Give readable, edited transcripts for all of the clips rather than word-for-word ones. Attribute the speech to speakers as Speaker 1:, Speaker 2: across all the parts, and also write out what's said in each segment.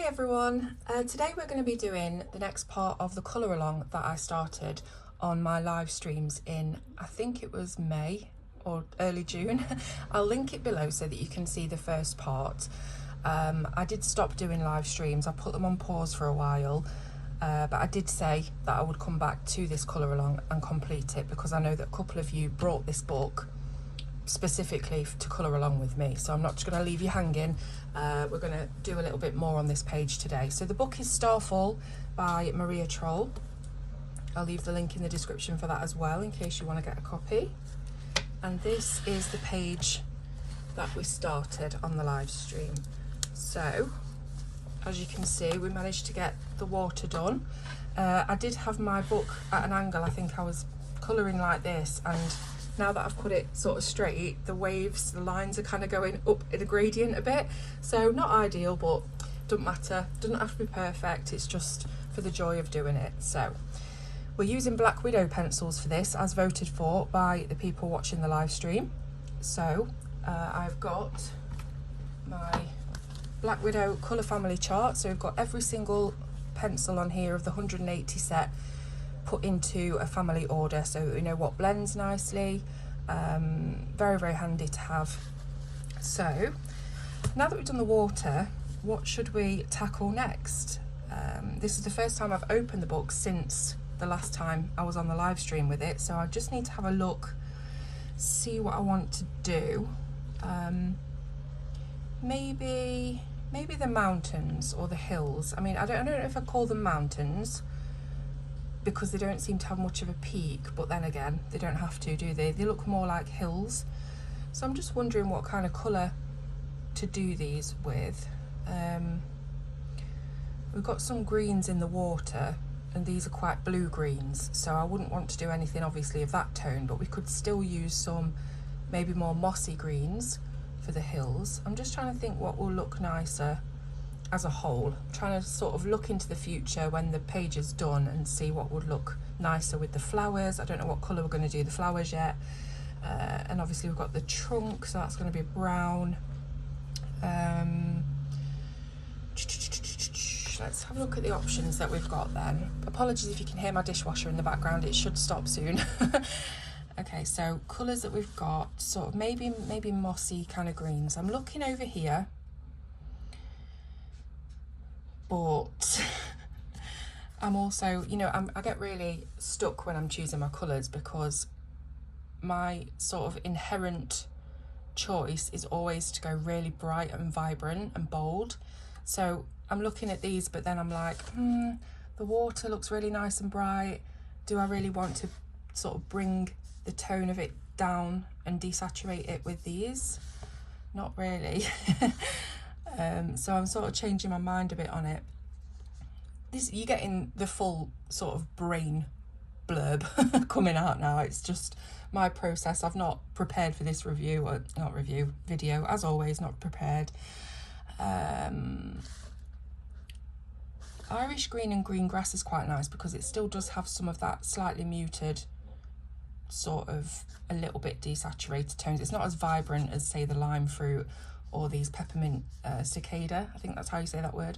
Speaker 1: Hi everyone, today we're going to be doing the next part of the colour along that I started on my live streams in, I think it was May or early June. I'll link it below so that you can see the first part. I did stop doing live streams, I put them on pause for a while, but I did say that I would come back to this colour along and complete it because I know that a couple of you brought this book specifically to colour along with me, so I'm not just going to leave you hanging. We're going to do a little bit more on this page today. So the book is Stjärnfall by Maria Troll. I'll leave the link in the description for that as well in case you want to get a copy. And this is the page that we started on the live stream. So as you can see, we managed to get the water done. I did have my book at an angle. I think I was colouring like this, and now that I've put it sort of straight, the waves, the lines are kind of going up in a gradient a bit. So not ideal, but doesn't matter. Doesn't have to be perfect. It's just for the joy of doing it. So we're using Black Widow pencils for this, as voted for by the people watching the live stream. So I've got my Black Widow colour family chart. So we've got every single pencil on here of the 180 set put into a family order so that we know what blends nicely. Very, very handy to have. So now that we've done the water, what should we tackle next? This is the first time I've opened the book since the last time I was on the live stream with it, so I just need to have a look, see what I want to do. Maybe the mountains or the hills. I mean, I don't know if I call them mountains because they don't seem to have much of a peak, but then again, they don't have to, do they? They look more like hills. So I'm just wondering what kind of colour to do these with. We've got some greens in the water, and these are quite blue greens, so I wouldn't want to do anything obviously of that tone, but we could still use some maybe more mossy greens for the hills. I'm just trying to think what will look nicer as a whole. I'm trying to sort of look into the future when the page is done and see what would look nicer with the flowers. I don't know what colour we're going to do the flowers yet. And obviously we've got the trunk, so that's going to be brown. Let's have a look at the options that we've got then. Apologies if you can hear my dishwasher in the background, it should stop soon. Okay, so colours that we've got, sort of maybe mossy kind of greens. I'm looking over here, but I'm also, you know, I get really stuck when I'm choosing my colours because my sort of inherent choice is always to go really bright and vibrant and bold. So I'm looking at these, but then I'm like, the water looks really nice and bright. Do I really want to sort of bring the tone of it down and desaturate it with these? Not really. So I'm sort of changing my mind a bit on it. You're getting the full sort of brain blurb coming out now. It's just my process. I've not prepared for this video, as always, not prepared. Irish green and green grass is quite nice because it still does have some of that slightly muted, sort of a little bit desaturated tones. It's not as vibrant as, say, the lime fruit or these peppermint cicada. I think that's how you say that word.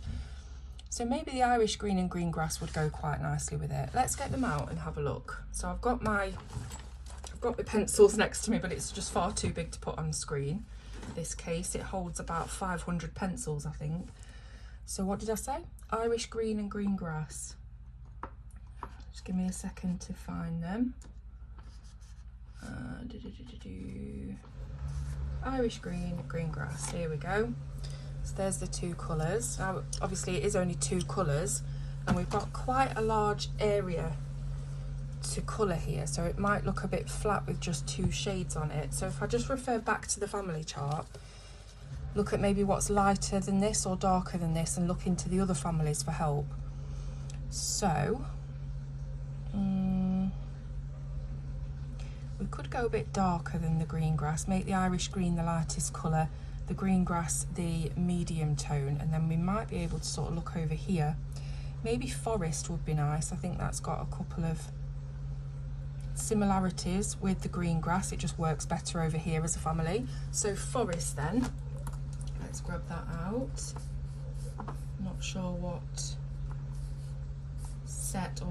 Speaker 1: So maybe the Irish green and green grass would go quite nicely with it. Let's get them out and have a look. So I've got my pencils next to me, but it's just far too big to put on the screen. This case, it holds about 500 pencils, I think. So what did I say? Irish green and green grass. Just give me a second to find them. Irish green, green grass, here we go. So there's the two colours. Now obviously it is only two colours and we've got quite a large area to colour here, so it might look a bit flat with just two shades on it. So if I just refer back to the family chart, look at maybe what's lighter than this or darker than this and look into the other families for help. So we could go a bit darker than the green grass, make the Irish green the lightest colour, the green grass the medium tone, and then we might be able to sort of look over here. Maybe forest would be nice. I think that's got a couple of similarities with the green grass. It just works better over here as a family. So forest then, let's grab that out. Not sure what set or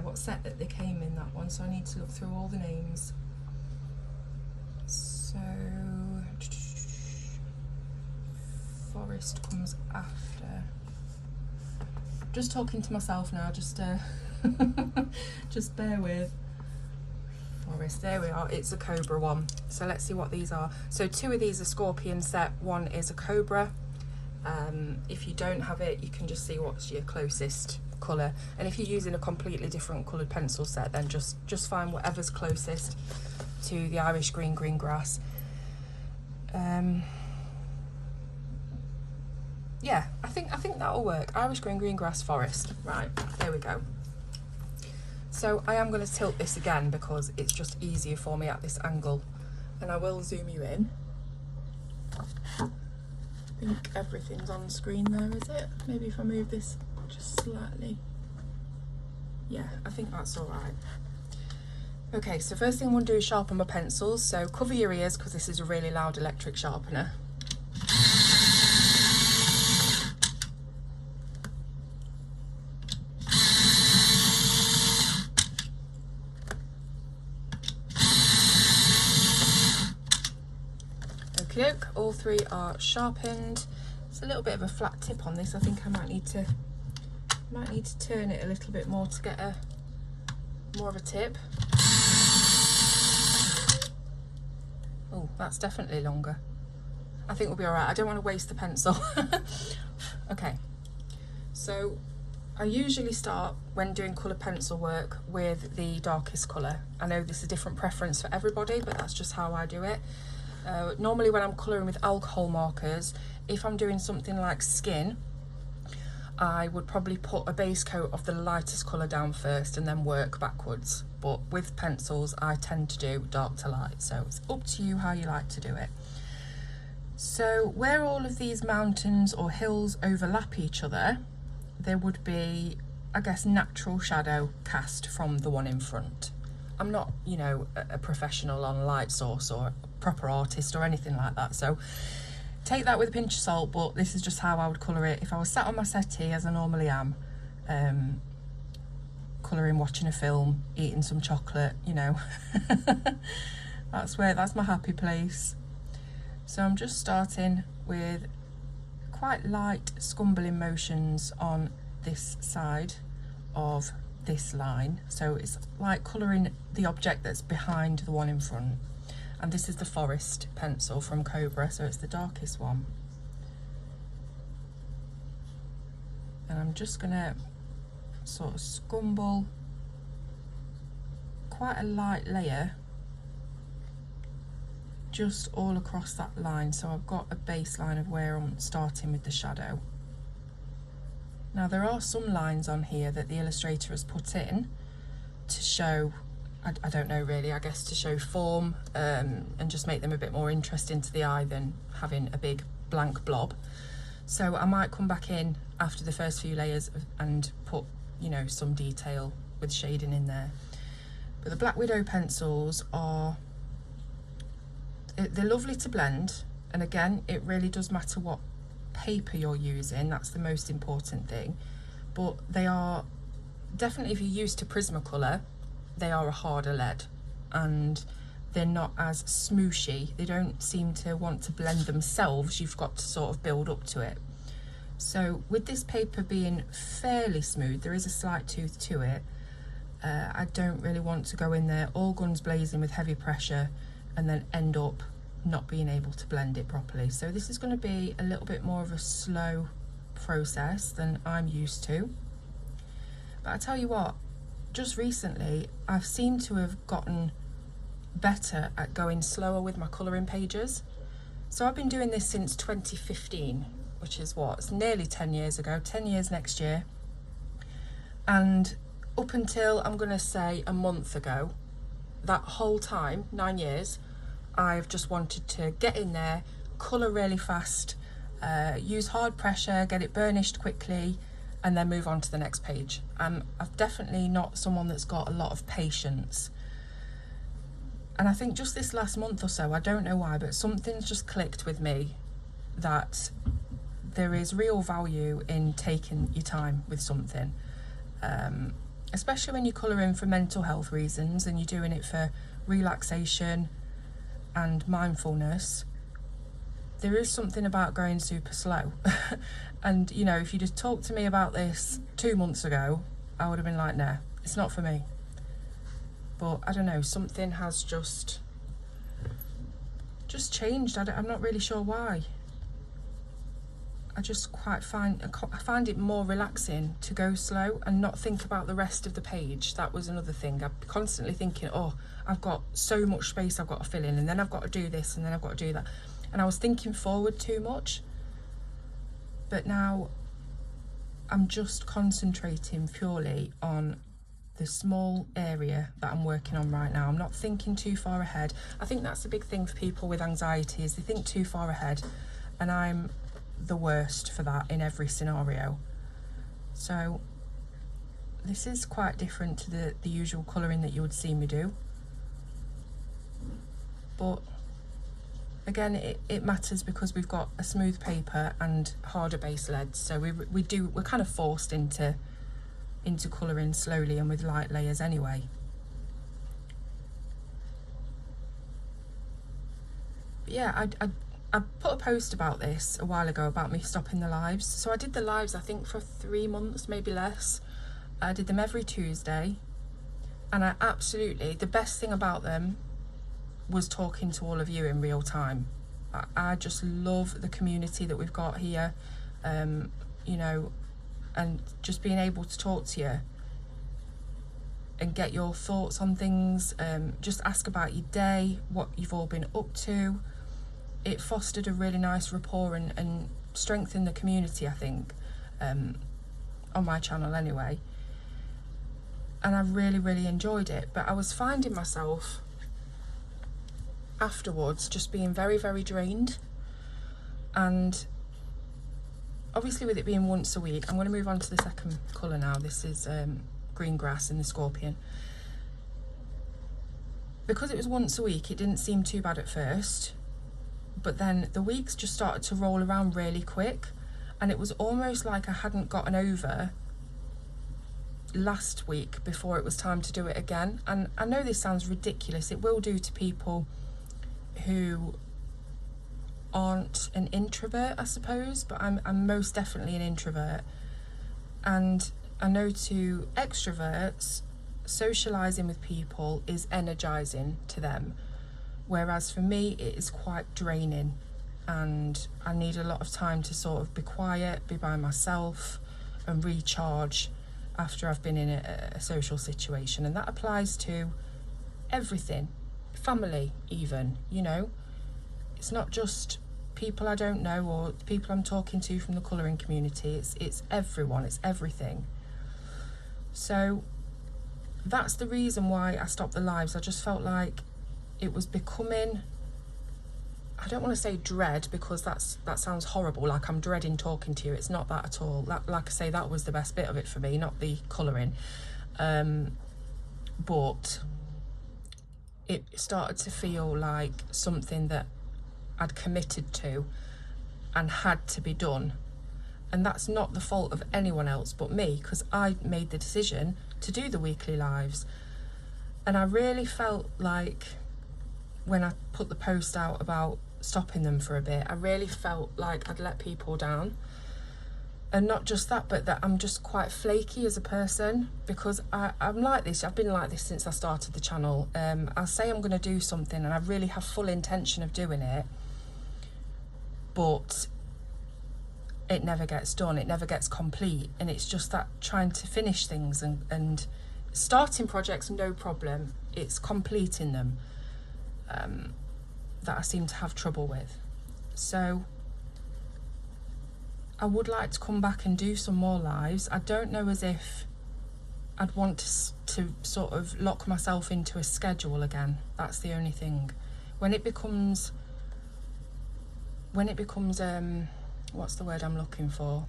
Speaker 1: what set that they came in, that one, so I need to look through all the names. So Forest comes after. Just talking to myself now, just just bear with. Forest, there we are, it's a Cobra one. So let's see what these are. So 2 of these are Scorpion set, 1 is a Cobra. If you don't have it, you can just see what's your closest colour, and if you're using a completely different coloured pencil set, then just find whatever's closest to the Irish green grass. Yeah, I think that'll work. Irish green grass, Forest. Right, there we go. So I am going to tilt this again because it's just easier for me at this angle, and I will zoom you in. I think everything's on screen there, is it? Maybe if I move this just slightly. Yeah, I think that's all right. Okay, so first thing I'm going to do is sharpen my pencils. So cover your ears because this is a really loud electric sharpener. Look, all 3 are sharpened. It's a little bit of a flat tip on this. I think I might need to turn it a little bit more to get more of a tip. Oh, that's definitely longer. I think we'll be all right. I don't want to waste the pencil. Okay, so I usually start when doing colour pencil work with the darkest colour. I know this is a different preference for everybody, but that's just how I do it. Normally when I'm colouring with alcohol markers, if I'm doing something like skin, I would probably put a base coat of the lightest colour down first and then work backwards. But with pencils, I tend to do dark to light, so it's up to you how you like to do it. So where all of these mountains or hills overlap each other, there would be, I guess, natural shadow cast from the one in front. I'm not, you know, a professional on light source or a proper artist or anything like that, so take that with a pinch of salt, but this is just how I would colour it if I was sat on my settee, as I normally am, colouring, watching a film, eating some chocolate, you know. That's my happy place. So I'm just starting with quite light scumbling motions on this side of this line, so it's like colouring the object that's behind the one in front. And this is the Forest pencil from Cobra, so it's the darkest one. And I'm just gonna sort of scumble quite a light layer just all across that line, so I've got a baseline of where I'm starting with the shadow. Now there are some lines on here that the illustrator has put in to show, I don't know really, I guess to show form, and just make them a bit more interesting to the eye than having a big blank blob. So I might come back in after the first few layers and put, you know, some detail with shading in there. But the Black Widow pencils they're lovely to blend, and again, it really does matter what paper you're using, that's the most important thing. But they are definitely, if you're used to Prismacolor, they are a harder lead and they're not as smooshy. They don't seem to want to blend themselves, you've got to sort of build up to it. So with this paper being fairly smooth, there is a slight tooth to it. I don't really want to go in there all guns blazing with heavy pressure and then end up not being able to blend it properly. So this is going to be a little bit more of a slow process than I'm used to. But I tell you what, just recently I've seemed to have gotten better at going slower with my colouring pages. So I've been doing this since 2015, which is what, it's nearly 10 years ago, 10 years next year. And up until, I'm going to say, a month ago, that whole time, 9 years, I've just wanted to get in there, colour really fast, use hard pressure, get it burnished quickly, and then move on to the next page. I'm definitely not someone that's got a lot of patience. And I think just this last month or so, I don't know why, but something's just clicked with me that there is real value in taking your time with something, especially when you're colouring for mental health reasons and you're doing it for relaxation and mindfulness. There is something about going super slow. And, you know, if you just talked to me about this 2 months ago, I would have been like, nah, it's not for me. But I don't know, something has just changed. I'm not really sure why. I just I find it more relaxing to go slow and not think about the rest of the page. That was another thing. I'm constantly thinking, oh, I've got so much space I've got to fill in, and then I've got to do this, and then I've got to do that. And I was thinking forward too much. But now I'm just concentrating purely on the small area that I'm working on right now. I'm not thinking too far ahead. I think that's a big thing for people with anxiety, is they think too far ahead, and I'm the worst for that in every scenario. So this is quite different to the usual colouring that you would see me do, but again, it matters because we've got a smooth paper and harder base leads, so we're kind of forced into colouring slowly and with light layers anyway. But yeah, I put a post about this a while ago about me stopping the lives. So I did the lives, I think, for 3 months, maybe less. I did them every Tuesday, and the best thing about them was talking to all of you in real time. I just love the community that we've got here, you know, and just being able to talk to you and get your thoughts on things, just ask about your day, what you've all been up to. It fostered a really nice rapport and strengthened the community, I think, on my channel anyway. And I really, really enjoyed it. But I was finding myself afterwards just being very, very drained. And obviously with it being once a week, I'm going to move on to the second colour now. This is green grass in the scorpion. Because it was once a week, it didn't seem too bad at first. But then the weeks just started to roll around really quick, and it was almost like I hadn't gotten over last week before it was time to do it again. And I know this sounds ridiculous, it will do to people who aren't an introvert, I suppose, but I'm most definitely an introvert. And I know to extroverts, socialising with people is energising to them. Whereas for me, it is quite draining, and I need a lot of time to sort of be quiet, be by myself and recharge after I've been in a social situation. And that applies to everything, family even, you know. It's not just people I don't know or people I'm talking to from the colouring community, it's everyone, it's everything. So that's the reason why I stopped the lives. I just felt like it was becoming, I don't want to say dread, because that sounds horrible, like I'm dreading talking to you. It's not that at all. That, like I say, that was the best bit of it for me, not the colouring. But it started to feel like something that I'd committed to and had to be done. And that's not the fault of anyone else but me, because I made the decision to do the weekly lives. And I really felt like when I put the post out about stopping them for a bit, I really felt like I'd let people down. And not just that, but that I'm just quite flaky as a person, because I'm like this. I've been like this since I started the channel. I'll say I'm going to do something and I really have full intention of doing it, but it never gets done, it never gets complete. And it's just that trying to finish things and starting projects, no problem. It's completing them that I seem to have trouble with. So I would like to come back and do some more lives. I don't know as if I'd want to sort of lock myself into a schedule again. That's the only thing. When it becomes what's the word I'm looking for?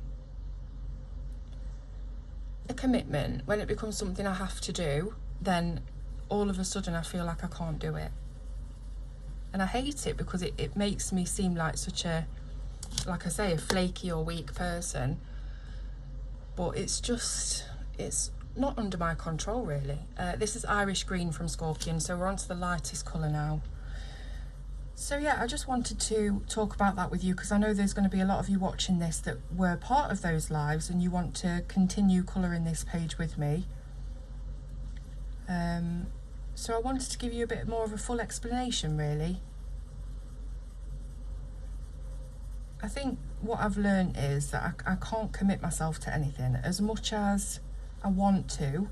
Speaker 1: A commitment. When it becomes something I have to do, then all of a sudden I feel like I can't do it. And I hate it because it makes me seem like such a like I say, a flaky or weak person, but it's not under my control really. This is Irish Green from Scorpion, so we're on to the lightest colour now. So yeah, I just wanted to talk about that with you because I know there's going to be a lot of you watching this that were part of those lives and you want to continue colouring this page with me. So I wanted to give you a bit more of a full explanation really. I think what I've learned is that I can't commit myself to anything as much as I want to,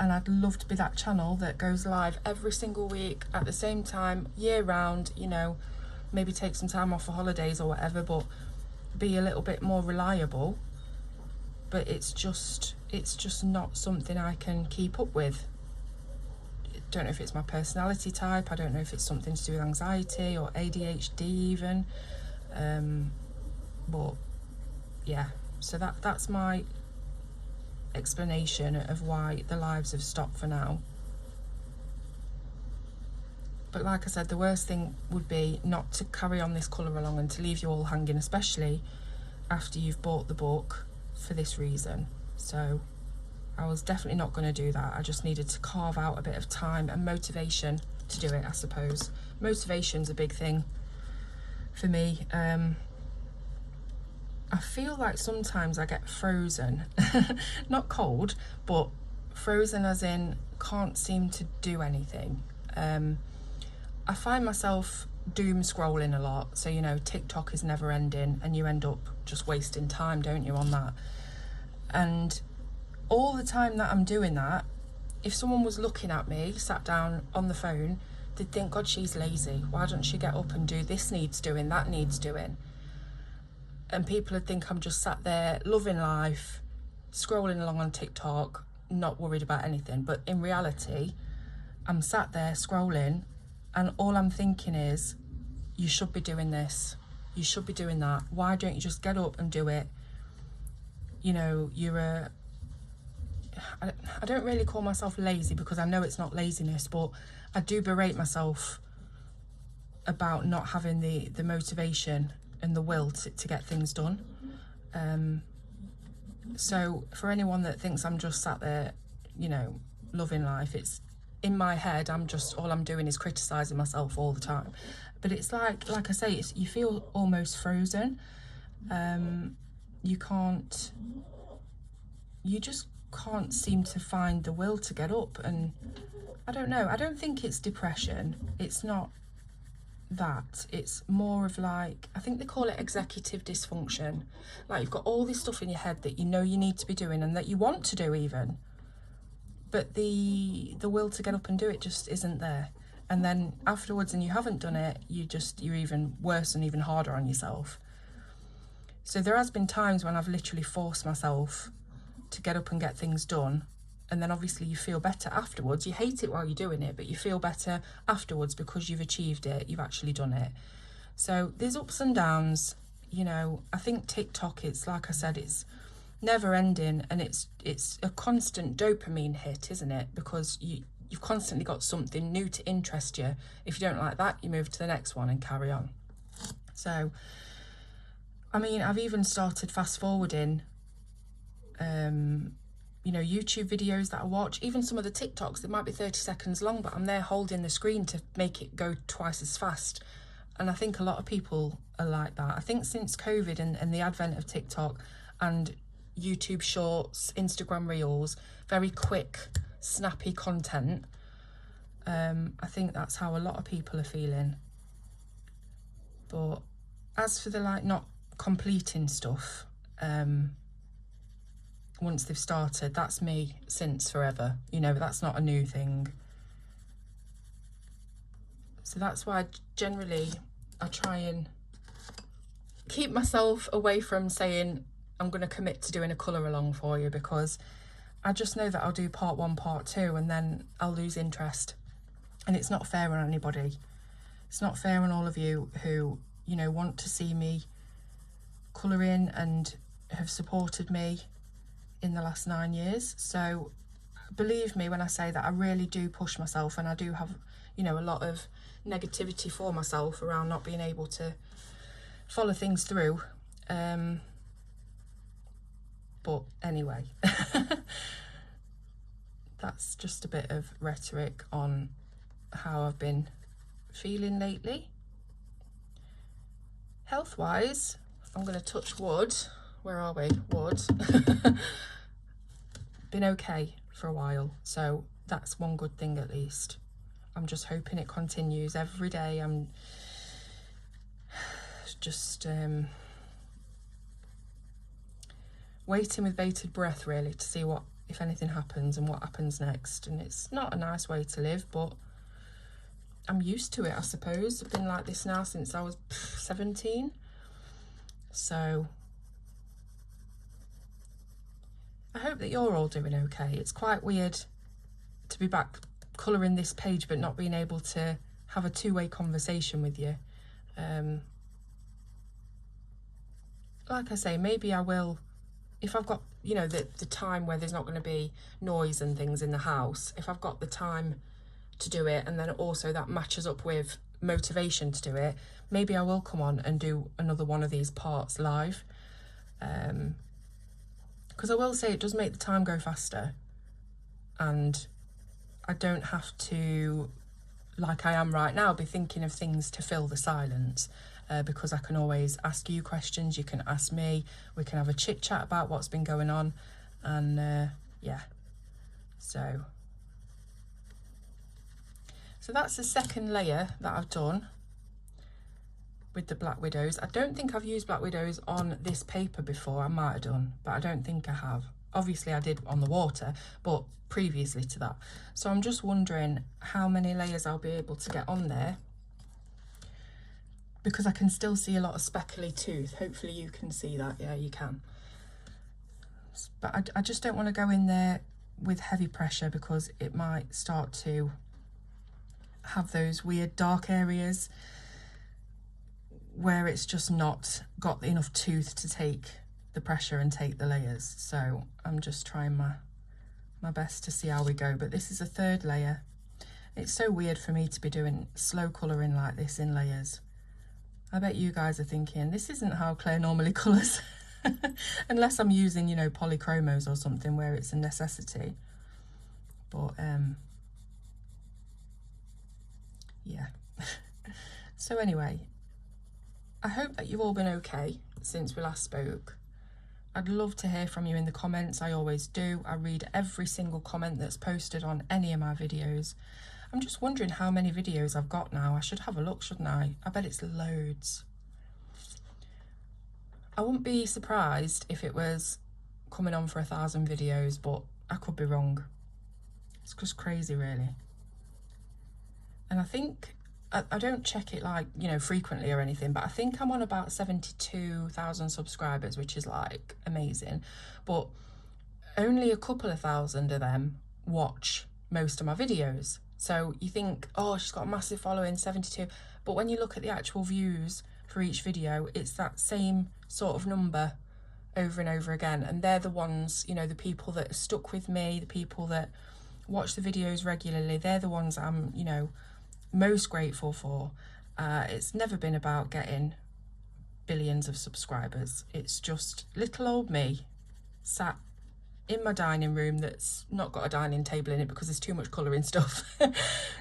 Speaker 1: and I'd love to be that channel that goes live every single week at the same time, year round, you know, maybe take some time off for holidays or whatever, but be a little bit more reliable. But it's just not something I can keep up with. I don't know if it's my personality type, I don't know if it's something to do with anxiety or ADHD even. But yeah, so that's my explanation of why the lives have stopped for now. But like I said, the worst thing would be not to carry on this colour along and to leave you all hanging, especially after you've bought the book for this reason. So I was definitely not going to do that. I just needed to carve out a bit of time and motivation to do it, I suppose. Motivation's a big thing for me. I feel like sometimes I get frozen, not cold, but frozen as in can't seem to do anything. I find myself doom scrolling a lot, so you know, TikTok is never ending and you end up just wasting time, don't you, on that? And all the time that I'm doing that, if someone was looking at me, sat down on the phone, they'd think, God, she's lazy. Why don't she get up and do this needs doing, that needs doing? And people would think I'm just sat there loving life, scrolling along on TikTok, not worried about anything. But in reality, I'm sat there scrolling and all I'm thinking is, you should be doing this, you should be doing that. Why don't you just get up and do it? You know, I don't really call myself lazy because I know it's not laziness, but I do berate myself about not having the motivation and the will to get things done. So for anyone that thinks I'm just sat there, you know, loving life, it's in my head, all I'm doing is criticising myself all the time. But it's like I say, you feel almost frozen. You just can't seem to find the will to get up. And I don't know, I don't think it's depression. It's not that. It's more of like, I think they call it executive dysfunction. Like you've got all this stuff in your head that you know you need to be doing and that you want to do even, but the will to get up and do it just isn't there. And then afterwards, and you haven't done it, you're even worse and even harder on yourself. So there has been times when I've literally forced myself to get up and get things done, and then obviously you feel better afterwards. You hate it while you're doing it, but you feel better afterwards because you've achieved it, you've actually done it. So there's ups and downs, you know. I think TikTok, it's like I said, it's never ending, and it's a constant dopamine hit, isn't it? Because you've constantly got something new to interest you. If you don't like that, you move to the next one and carry on. So I mean, I've even started fast forwarding you know, YouTube videos that I watch, even some of the TikToks that might be 30 seconds long, but I'm there holding the screen to make it go twice as fast. And I think a lot of people are like that. I think since COVID and the advent of TikTok and YouTube Shorts, Instagram Reels, very quick, snappy content, I think that's how a lot of people are feeling. But as for the like not completing stuff, once they've started, that's me since forever, you know, that's not a new thing. So that's why generally I try and keep myself away from saying I'm going to commit to doing a colour along for you, because I just know that I'll do part 1, part 2, and then I'll lose interest. And it's not fair on anybody. It's not fair on all of you who, you know, want to see me colour in and have supported me in the last 9 years. So believe me when I say that I really do push myself, and I do have, you know, a lot of negativity for myself around not being able to follow things through. But anyway, that's just a bit of rhetoric on how I've been feeling lately. Health-wise, I'm going to touch wood. Where are we? Wood. Been okay for a while, so that's one good thing at least. I'm just hoping it continues every day. I'm just waiting with bated breath really to see what, if anything happens and what happens next. And it's not a nice way to live, but I'm used to it, I suppose. I've been like this now since I was 17. So I hope that you're all doing okay. It's quite weird to be back colouring this page but not being able to have a two-way conversation with you. Like I say, maybe I will, if I've got, you know, the time where there's not going to be noise and things in the house, if I've got the time to do it, and then also that matches up with motivation to do it, maybe I will come on and do another one of these parts live. Because I will say it does make the time go faster, and I don't have to, like I am right now, be thinking of things to fill the silence, because I can always ask you questions, you can ask me, we can have a chit chat about what's been going on, and yeah, so that's the second layer that I've done with the Black Widows. I don't think I've used Black Widows on this paper before. I might have done, but I don't think I have. Obviously I did on the water, but previously to that. So I'm just wondering how many layers I'll be able to get on there, because I can still see a lot of speckly tooth. Hopefully you can see that. Yeah, you can. But I just don't want to go in there with heavy pressure, because it might start to have those weird dark areas where it's just not got enough tooth to take the pressure and take the layers. So I'm just trying my best to see how we go. But this is a third layer. It's so weird for me to be doing slow colouring like this in layers. I bet you guys are thinking, this isn't how Claire normally colours. Unless I'm using, you know, polychromos or something where it's a necessity. But yeah. So anyway, I hope that you've all been okay since we last spoke. I'd love to hear from you in the comments. I always do. I read every single comment that's posted on any of my videos. I'm just wondering how many videos I've got now. I should have a look, shouldn't I? I bet it's loads. I wouldn't be surprised if it was coming on for 1,000 videos, but I could be wrong. It's just crazy, really. And I think, I don't check it like, you know, frequently or anything, but I think I'm on about 72,000 subscribers, which is like amazing. But only a couple of thousand of them watch most of my videos. So you think, oh, she's got a massive following, 72. But when you look at the actual views for each video, it's that same sort of number over and over again. And they're the ones, you know, the people that are stuck with me, the people that watch the videos regularly, they're the ones I'm, you know, most grateful for. It's never been about getting billions of subscribers. It's just little old me sat in my dining room that's not got a dining table in it because there's too much colouring stuff,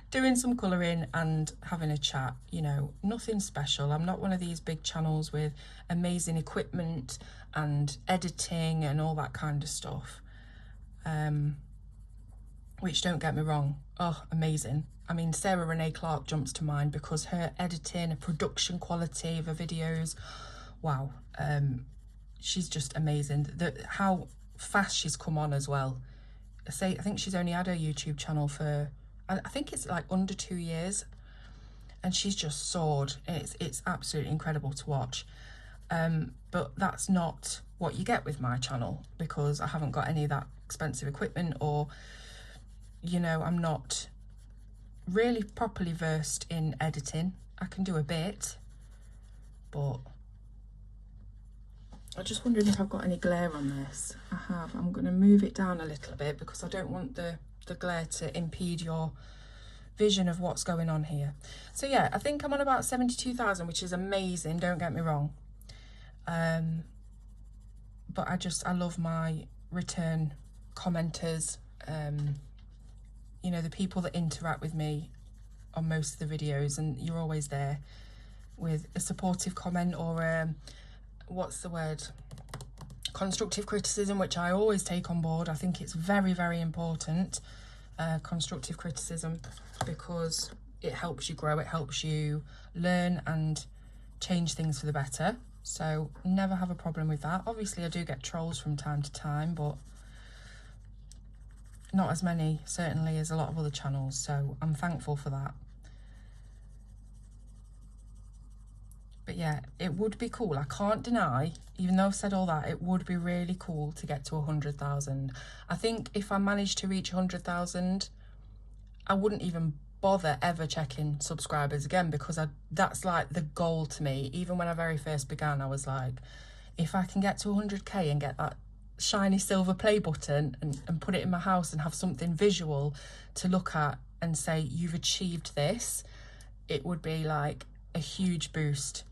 Speaker 1: doing some colouring and having a chat, you know, nothing special. I'm not one of these big channels with amazing equipment and editing and all that kind of stuff, which, don't get me wrong, oh, amazing. I mean, Sarah Renee Clark jumps to mind because her editing and production quality of her videos, wow, she's just amazing. How fast she's come on as well. I think she's only had her YouTube channel for, I think it's like under 2 years, and she's just soared. It's absolutely incredible to watch. But that's not what you get with my channel, because I haven't got any of that expensive equipment, or, you know, I'm not really properly versed in editing. I can do a bit, but I just wondered if I've got any glare on this. I have. I'm going to move it down a little bit because I don't want the glare to impede your vision of what's going on here. So yeah, I think I'm on about 72,000, which is amazing, don't get me wrong. But I love my return commenters, you know, the people that interact with me on most of the videos, and you're always there with a supportive comment or what's the word, constructive criticism, which I always take on board. I think it's very, very important, constructive criticism, because it helps you grow, it helps you learn and change things for the better. So never have a problem with that. Obviously I do get trolls from time to time, but not as many certainly as a lot of other channels, so I'm thankful for that. But yeah, it would be cool. I can't deny, even though I've said all that, it would be really cool to get to 100,000. I think if I managed to reach 100,000, I wouldn't even bother ever checking subscribers again, because that's like the goal to me. Even when I very first began, I was like, if I can get to 100k and get that shiny silver play button and put it in my house and have something visual to look at and say, you've achieved this, it would be like a huge boost,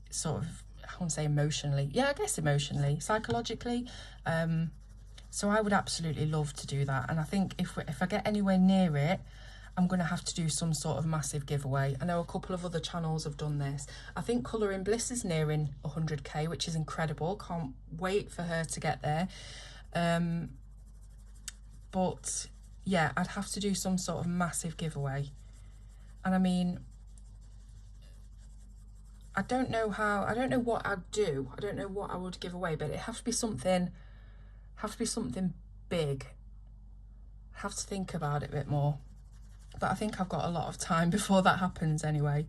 Speaker 1: sort of, I wouldn't say emotionally, yeah, I guess emotionally, psychologically. So I would absolutely love to do that, and I think if I get anywhere near it, I'm going to have to do some sort of massive giveaway. I know a couple of other channels have done this. I think Colouring Bliss is nearing 100k, which is incredible. Can't wait for her to get there. But yeah, I'd have to do some sort of massive giveaway. And I mean, I don't know what I'd do. I don't know what I would give away, but it has to be something big. I have to think about it a bit more. But I think I've got a lot of time before that happens anyway.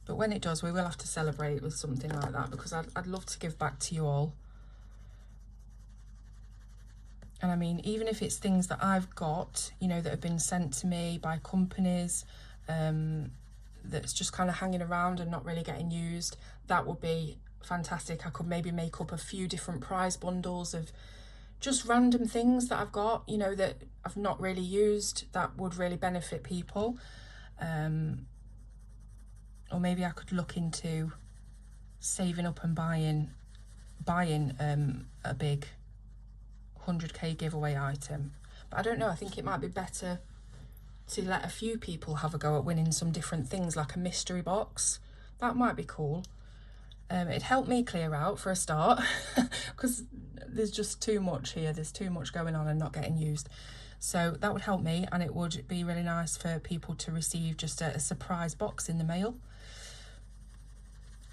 Speaker 1: But when it does, we will have to celebrate with something like that, because I'd love to give back to you all. And I mean, even if it's things that I've got, you know, that have been sent to me by companies, that's just kind of hanging around and not really getting used, that would be fantastic. I could maybe make up a few different prize bundles of just random things that I've got, you know, that I've not really used, that would really benefit people. Or maybe I could look into saving up and buying a big 100k giveaway item. But I don't know, I think it might be better to let a few people have a go at winning some different things, like a mystery box. That might be cool. It'd help me clear out for a start, because there's just too much here. There's too much going on and not getting used. So that would help me, and it would be really nice for people to receive just a surprise box in the mail.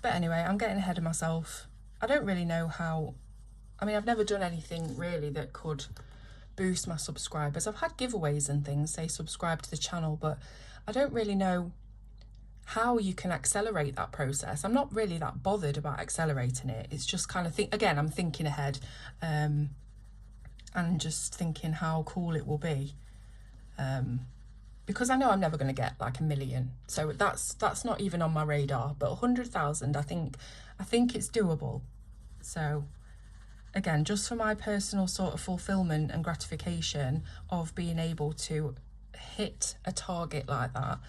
Speaker 1: But anyway, I'm getting ahead of myself. I don't really know how, I mean, I've never done anything really that could boost my subscribers. I've had giveaways and things, say subscribe to the channel, but I don't really know how you can accelerate that process. I'm not really that bothered about accelerating it. It's just kind of again, I'm thinking ahead, and just thinking how cool it will be, because I know I'm never going to get like 1 million, so that's not even on my radar. But 100,000, I think it's doable. So again, just for my personal sort of fulfillment and gratification of being able to hit a target like that,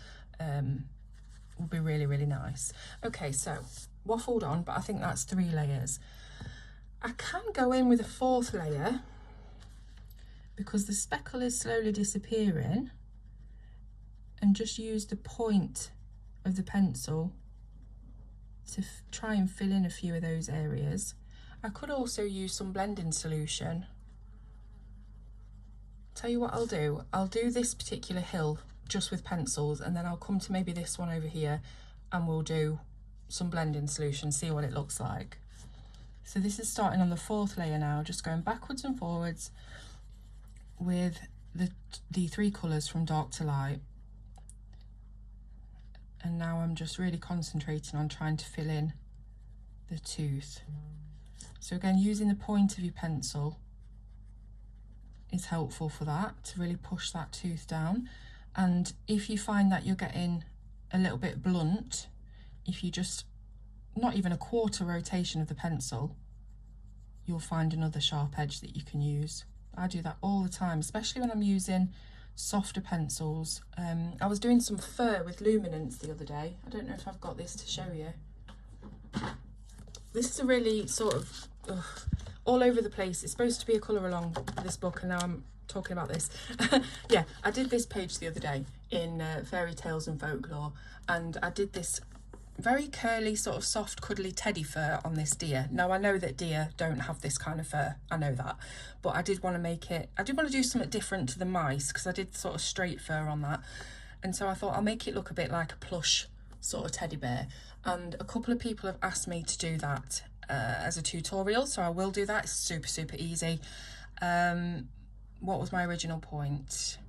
Speaker 1: would be really, really nice. Okay, so waffled on, but I think that's 3 layers. I can go in with a 4th layer because the speckle is slowly disappearing, and just use the point of the pencil to try and fill in a few of those areas. I could also use some blending solution. Tell you what I'll do this particular hill just with pencils, and then I'll come to maybe this one over here and we'll do some blending solution, see what it looks like. So this is starting on the 4th layer now, just going backwards and forwards with the 3 colours from dark to light. And now I'm just really concentrating on trying to fill in the tooth. So again, using the point of your pencil is helpful for that, to really push that tooth down. And if you find that you're getting a little bit blunt, if you just, not even a quarter rotation of the pencil, you'll find another sharp edge that you can use. I do that all the time, especially when I'm using softer pencils. I was doing some fur with luminance the other day. I don't know if I've got this to show you. This is a really sort of all over the place. It's supposed to be a colour along this book, and now I'm talking about this. Yeah, I did this page the other day in Fairy Tales and Folklore, and I did this very curly, sort of soft, cuddly teddy fur on this deer. Now, I know that deer don't have this kind of fur, I know that, but I did want to make it, I did want to do something different to the mice, because I did sort of straight fur on that, and so I thought I'll make it look a bit like a plush sort of teddy bear, and a couple of people have asked me to do that as a tutorial, so I will do that. It's super easy. What was my original point?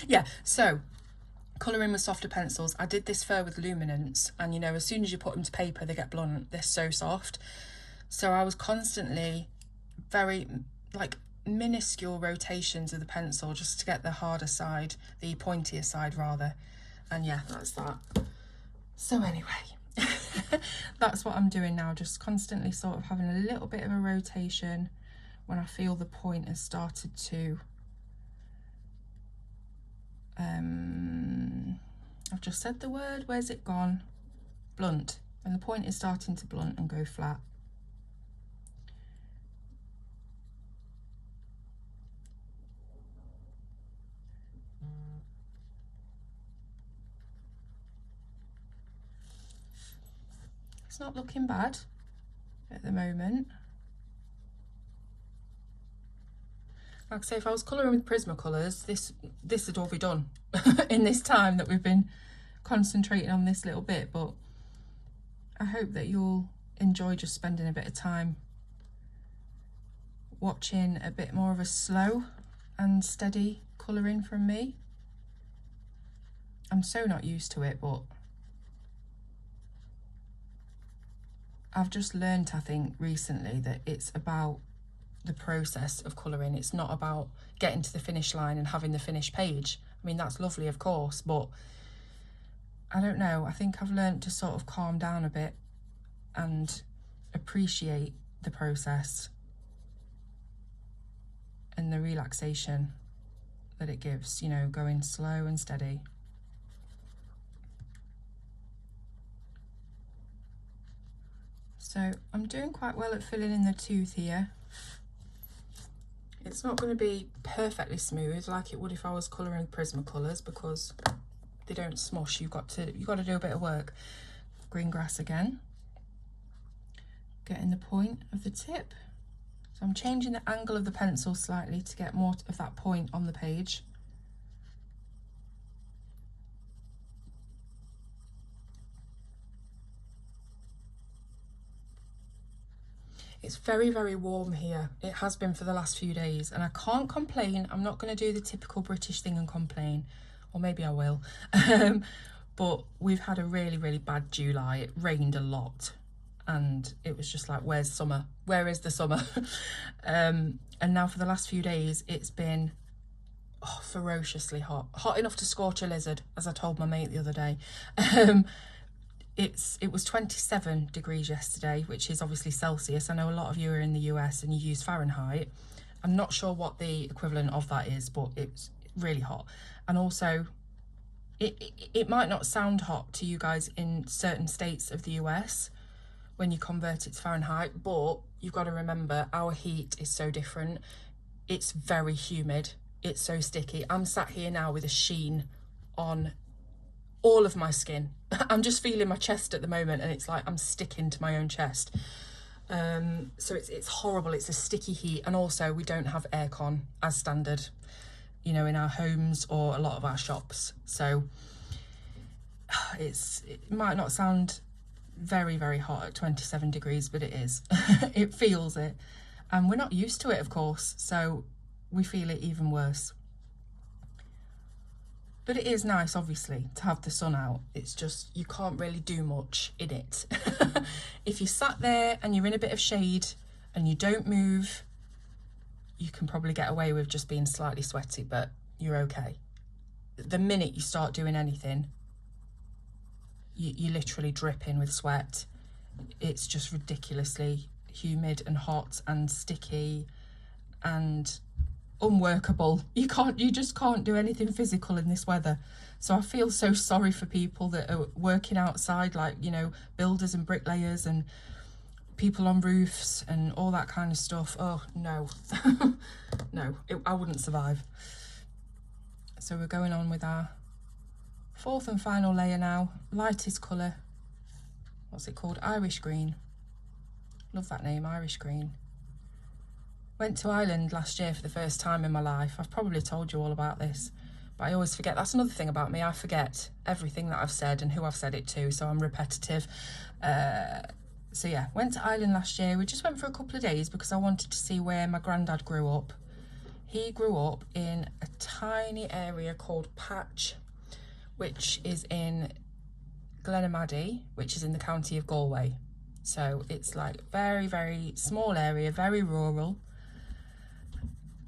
Speaker 1: Yeah, so colouring with softer pencils. I did this fur with luminance, and you know, as soon as you put them to paper, they get blunt. They're so soft. So I was constantly very, like, minuscule rotations of the pencil just to get the harder side, the pointier side rather. And yeah, that's that. So anyway, that's what I'm doing now, just constantly sort of having a little bit of a rotation when I feel the point has started to I've just said the word, where's it gone? Blunt. When the point is starting to blunt and go flat. It's not looking bad at the moment. Like I say, if I was colouring with Prismacolors, this would all be done in this time that we've been concentrating on this little bit, but I hope that you'll enjoy just spending a bit of time watching a bit more of a slow and steady colouring from me. I'm so not used to it, but I've just learned, I think, recently that it's about the process of colouring. It's not about getting to the finish line and having the finished page. I mean, that's lovely, of course, but I don't know, I think I've learned to sort of calm down a bit and appreciate the process and the relaxation that it gives, you know, going slow and steady. So I'm doing quite well at filling in the tooth here. It's not going to be perfectly smooth like it would if I was colouring Prismacolors, because they don't smush. You've got to do a bit of work. Green grass again. Getting the point of the tip. So I'm changing the angle of the pencil slightly to get more of that point on the page. It's very warm here. It has been for the last few days, and I can't complain. I'm not going to do the typical British thing and complain, or maybe I will. But we've had a really bad July. It rained a lot, and it was just like, where's summer? Where is the summer? And now for the last few days, it's been ferociously hot enough to scorch a lizard, as I told my mate the other day. It was 27 degrees yesterday, which is obviously Celsius. I know a lot of you are in the US and you use Fahrenheit. I'm not sure what the equivalent of that is, but it's really hot. And also, it might not sound hot to you guys in certain states of the US when you convert it to Fahrenheit, but you've got to remember our heat is so different. It's very humid. It's so sticky. I'm sat here now with a sheen on all of my skin. I'm just feeling my chest at the moment, and it's like I'm sticking to my own chest. So it's horrible. It's a sticky heat, and also we don't have aircon as standard, you know, in our homes or a lot of our shops. So it might not sound very hot at 27 degrees, but it is. It feels it, and we're not used to it, of course, so we feel it even worse. But it is nice, obviously, to have the sun out. It's just, you can't really do much in it. If you sat there and you're in a bit of shade and you don't move, you can probably get away with just being slightly sweaty, but you're okay. The minute you start doing anything, you're literally dripping with sweat. It's just ridiculously humid and hot and sticky, and unworkable. You just can't do anything physical in this weather. So I feel so sorry for people that are working outside, like, you know, builders and bricklayers and people on roofs and all that kind of stuff. Oh no. No, I wouldn't survive. So we're going on with our fourth and final layer now. Lightest colour, what's it called? Irish green. Love that name, Irish green. Went to Ireland last year for the first time in my life. I've probably told you all about this, but I always forget. That's another thing about me. I forget everything that I've said and who I've said it to, so I'm repetitive. So yeah, went to Ireland last year. We just went for a couple of days because I wanted to see where my granddad grew up. He grew up in a tiny area called Patch, which is in Glenamaddy, which is in the county of Galway. So it's like very, very small area, very rural.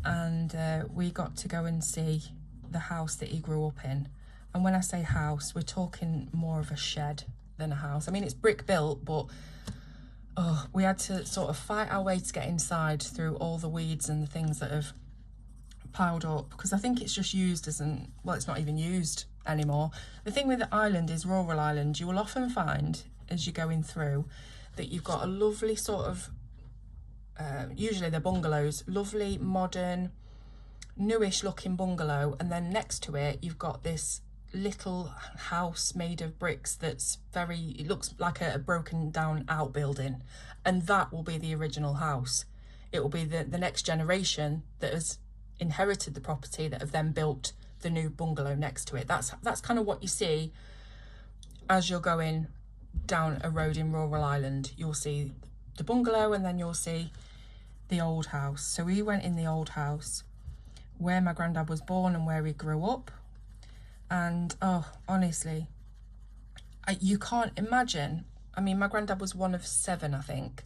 Speaker 1: And we got to go and see the house that he grew up in. And when I say house, we're talking more of a shed than a house. I mean, it's brick built, but we had to sort of fight our way to get inside through all the weeds and the things that have piled up, because I think it's just used as well, it's not even used anymore. The thing with the island is, rural Ireland, you will often find as you're going through that you've got a lovely sort of usually they're bungalows, lovely modern newish looking bungalow, and then next to it you've got this little house made of bricks that's it looks like a broken down outbuilding, and that will be the original house. It will be the next generation that has inherited the property that have then built the new bungalow next to it. That's kind of what you see as you're going down a road in rural Ireland. You'll see the bungalow and then you'll see the old house. So we went in the old house where my granddad was born and where he grew up, and honestly, you can't imagine. I mean, my granddad was one of 7, I think,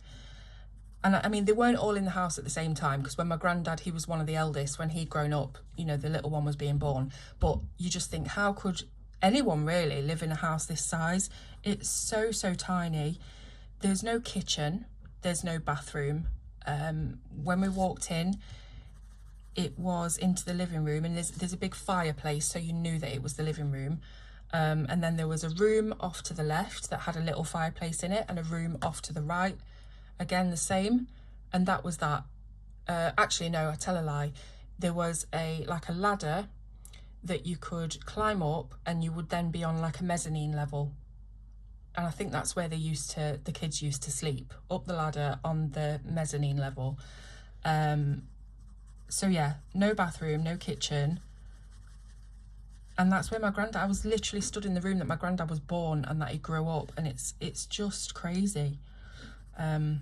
Speaker 1: and I mean, they weren't all in the house at the same time, because when my granddad, he was one of the eldest. When he'd grown up, you know, the little one was being born. But you just think, how could anyone really live in a house this size? It's so tiny. There's no kitchen, there's no bathroom. When we walked in, it was into the living room, and there's a big fireplace, so you knew that it was the living room. And then there was a room off to the left that had a little fireplace in it, and a room off to the right, again the same, and that was that. Actually no, I tell a lie. There was like a ladder that you could climb up, and you would then be on like a mezzanine level, and I think that's where the kids used to sleep, up the ladder on the mezzanine level. So yeah, no bathroom, no kitchen. And that's where my granddad, I was literally stood in the room that my granddad was born and that he grew up, and it's just crazy. I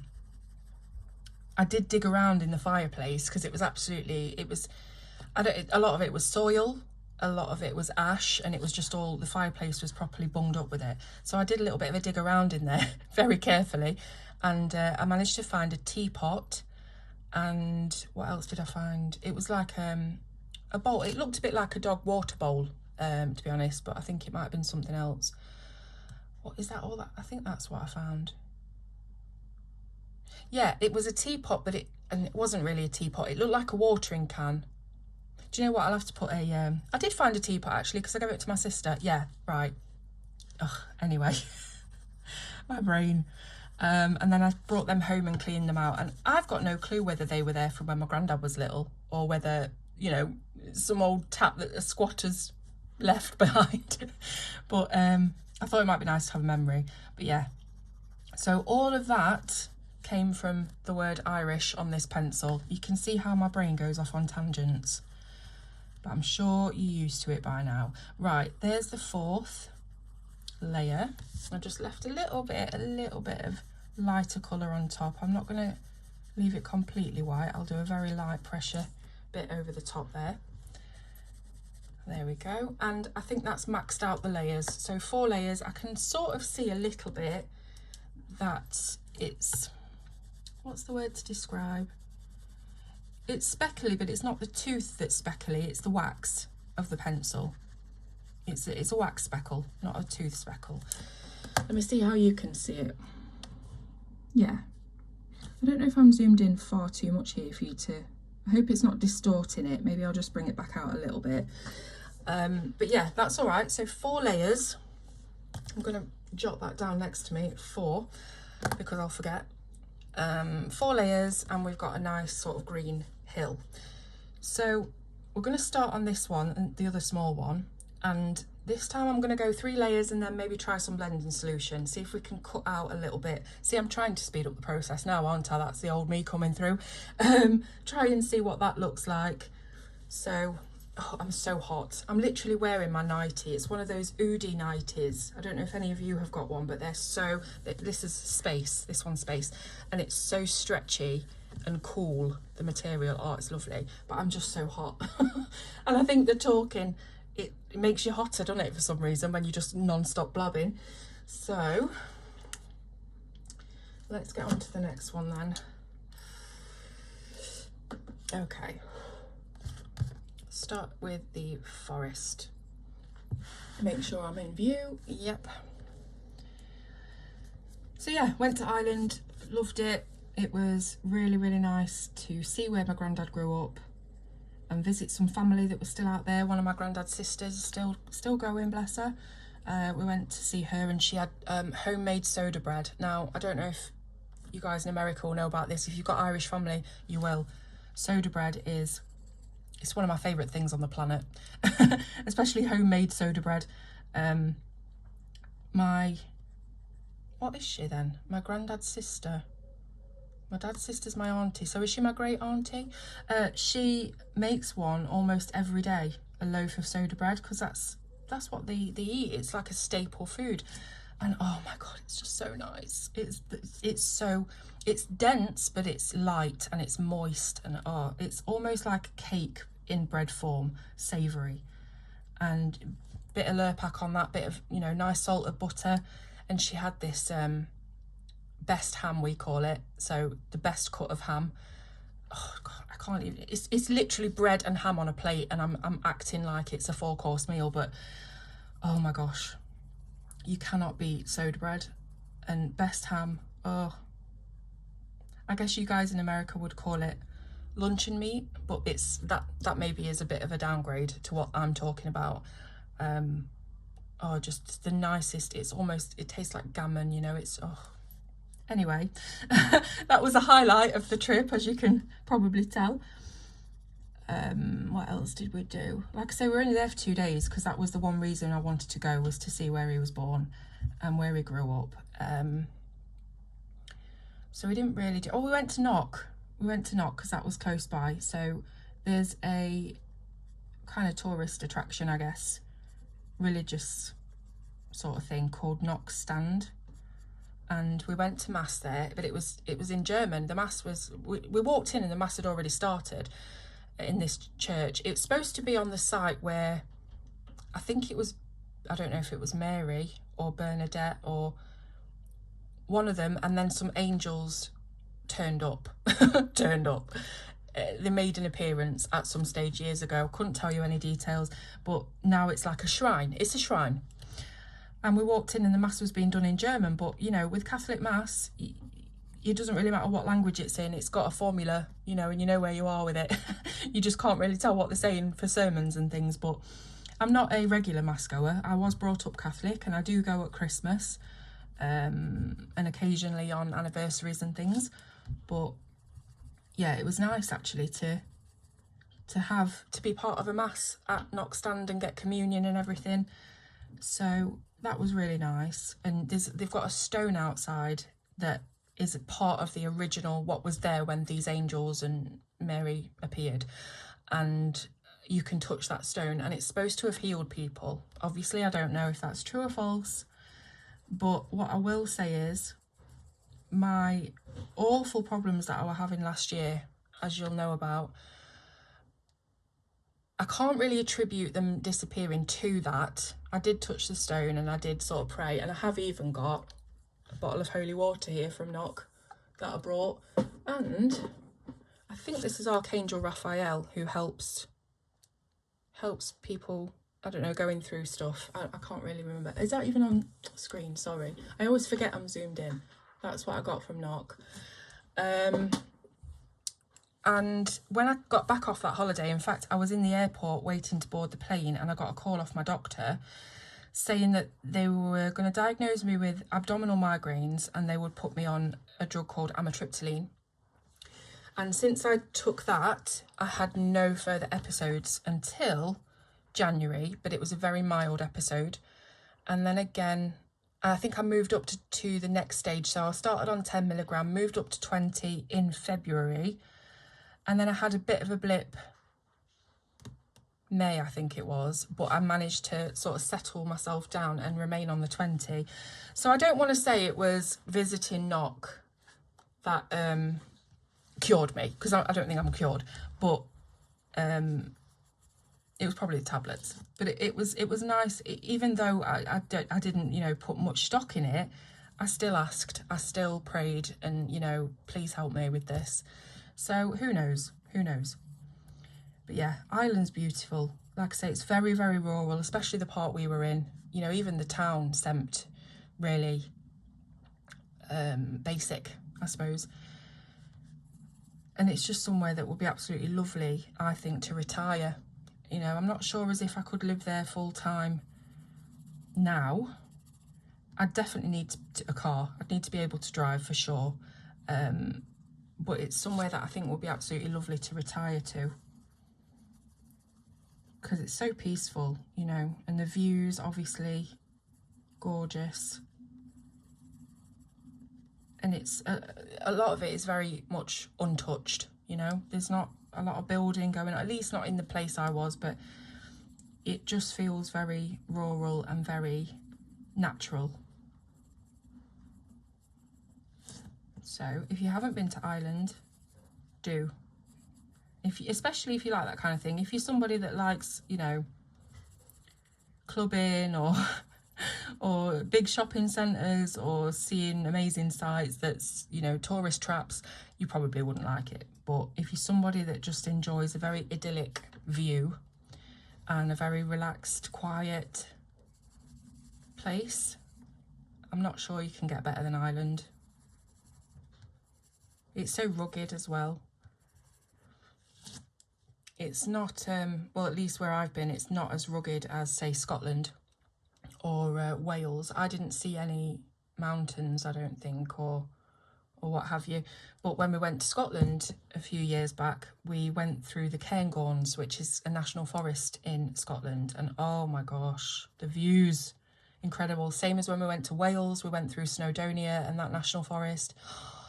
Speaker 1: did dig around in the fireplace because it was a lot of it was soil, a lot of it was ash, and it was just all, the fireplace was properly bunged up with it. So I did a little bit of a dig around in there very carefully, and I managed to find a teapot. And what else did I find? It was like a bowl. It looked a bit like a dog water bowl, to be honest, but I think it might have been something else. What is that? All that? I think that's what I found. Yeah, it was a teapot, but it wasn't really a teapot. It looked like a watering can. Do you know what? I'll have to put I did find a teapot actually, because I gave it to my sister. Yeah, right. Anyway, my brain. And then I brought them home and cleaned them out, and I've got no clue whether they were there from when my granddad was little, or whether, you know, some old tap that a squatter's left behind. But I thought it might be nice to have a memory. But yeah, so all of that came from the word Irish on this pencil. You can see how my brain goes off on tangents, but I'm sure you're used to it by now. Right, there's the 4th layer. I just left a little bit of lighter colour on top. I'm not going to leave it completely white. I'll do a very light pressure bit over the top there. There we go. And I think that's maxed out the layers. So 4 layers. I can sort of see a little bit that it's, what's the word to describe? It's speckly, but it's not the tooth that's speckly, it's the wax of the pencil. It's a wax speckle, not a tooth speckle. Let me see how you can see it. Yeah. I don't know if I'm zoomed in far too much here for you to I hope it's not distorting it. Maybe I'll just bring it back out a little bit. But yeah, that's all right. So 4 layers. I'm going to jot that down next to me, 4, because I'll forget. 4 layers, and we've got a nice sort of green hill. So we're going to start on this one and the other small one, and this time I'm going to go 3 layers and then maybe try some blending solution, see if we can cut out a little bit. See, I'm trying to speed up the process now, aren't I? That's the old me coming through. Try and see what that looks like. So, oh, I'm so hot. I'm literally wearing my nightie. It's one of those Oodie nighties. I don't know if any of you have got one, but they're so, this is Space, this one's Space, and it's so stretchy and cool, the material. Oh, it's lovely, but I'm just so hot. And I think the talking, it makes you hotter, doesn't it, for some reason, when you just non-stop blabbing. So let's get on to the next one then. Okay, start with the forest. Make sure I'm in view. Yep. So yeah, went to Ireland, loved it. It was really, really nice to see where my granddad grew up and visit some family that was still out there. One of my granddad's sisters is still going, bless her. We went to see her, and she had homemade soda bread. Now, I don't know if you guys in America will know about this. If you've got Irish family, you will. Soda bread it's one of my favourite things on the planet, especially homemade soda bread. What is she then? My granddad's sister. My dad's sister's my auntie, so is she my great auntie? She makes one almost every day, a loaf of soda bread, because that's what they eat. It's like a staple food, and oh my god, it's just so nice. It's dense, but it's light and it's moist, and oh, it's almost like a cake in bread form, savoury, and bit of lurpak on that, bit of, you know, nice salted butter. And she had this best ham, we call it, so the best cut of ham. Oh god, I can't even, it's literally bread and ham on a plate, and I'm acting like it's a 4-course meal, but oh my gosh, you cannot beat soda bread and best ham. Oh, I guess you guys in America would call it luncheon meat, but it's that maybe is a bit of a downgrade to what I'm talking about. Oh, just the nicest. It's almost, it tastes like gammon, you know. It's, oh, anyway. That was a highlight of the trip, as you can probably tell. What else did we do? Like I say, we were only there for 2 days, because that was the one reason I wanted to go, was to see where he was born and where he grew up. So we didn't really do, oh, we went to Knock because that was close by. So there's a kind of tourist attraction, I guess, religious sort of thing, called Knock Stand, and we went to mass there, but it was in German. The mass was, we walked in and the mass had already started in this church. It's supposed to be on the site where, I think it was, I don't know if it was Mary or Bernadette or one of them, and then some angels turned up. They made an appearance at some stage years ago. Couldn't tell you any details, but now it's like a shrine. It's a shrine. And we walked in and the mass was being done in German, but you know, with Catholic mass, it doesn't really matter what language it's in. It's got a formula, you know, and you know where you are with it. You just can't really tell what they're saying for sermons and things. But I'm not a regular mass goer. I was brought up Catholic, and I do go at Christmas, and occasionally on anniversaries and things. But yeah, it was nice actually to be part of a mass at Knock Stand and get communion and everything. So that was really nice. And they've got a stone outside that is part of the original, what was there when these angels and Mary appeared. And you can touch that stone, and it's supposed to have healed people. Obviously, I don't know if that's true or false. But what I will say is, my awful problems that I was having last year, as you'll know about, I can't really attribute them disappearing to that. I did touch the stone and I did sort of pray, and I have even got a bottle of holy water here from Knock that I brought. And I think this is Archangel Raphael, who helps people, I don't know, going through stuff. I can't really remember. Is that even on screen? Sorry. I always forget I'm zoomed in. That's what I got from Knock. And when I got back off that holiday, in fact, I was in the airport waiting to board the plane, and I got a call off my doctor saying that they were going to diagnose me with abdominal migraines and they would put me on a drug called amitriptyline. And since I took that, I had no further episodes until January, but it was a very mild episode. And then again, I think I moved up to the next stage. So I started on 10 milligram, moved up to 20 in February. And then I had a bit of a blip, May, I think it was, but I managed to sort of settle myself down and remain on the 20. So I don't want to say it was visiting knock that cured me, because I don't think I'm cured, but it was probably the tablets. But it was nice. Even though I didn't, you know, put much stock in it, I still asked, I still prayed, and, you know, please help me with this. So who knows? But yeah, Ireland's beautiful. Like I say, it's very, very rural, especially the part we were in. You know, even the town seemed really basic, I suppose. And it's just somewhere that would be absolutely lovely, I think, to retire. You know, I'm not sure as if I could live there full time now. I'd definitely need a car. I'd need to be able to drive for sure. But it's somewhere that I think would be absolutely lovely to retire to, because it's so peaceful, you know, and the views, obviously, gorgeous. And it's a lot of it is very much untouched, you know. There's not a lot of building going on, at least not in the place I was, but it just feels very rural and very natural. So if you haven't been to Ireland, do. Especially if you like that kind of thing. If you're somebody that likes, you know, clubbing or big shopping centres or seeing amazing sights that's, you know, tourist traps, you probably wouldn't like it. But if you're somebody that just enjoys a very idyllic view and a very relaxed, quiet place, I'm not sure you can get better than Ireland. It's so rugged as well. It's not, well, at least where I've been, it's not as rugged as, say, Scotland or Wales. I didn't see any mountains, I don't think, or what have you. But when we went to Scotland a few years back, we went through the Cairngorms, which is a national forest in Scotland. And oh my gosh, the views, incredible. Same as when we went to Wales, we went through Snowdonia and that national forest.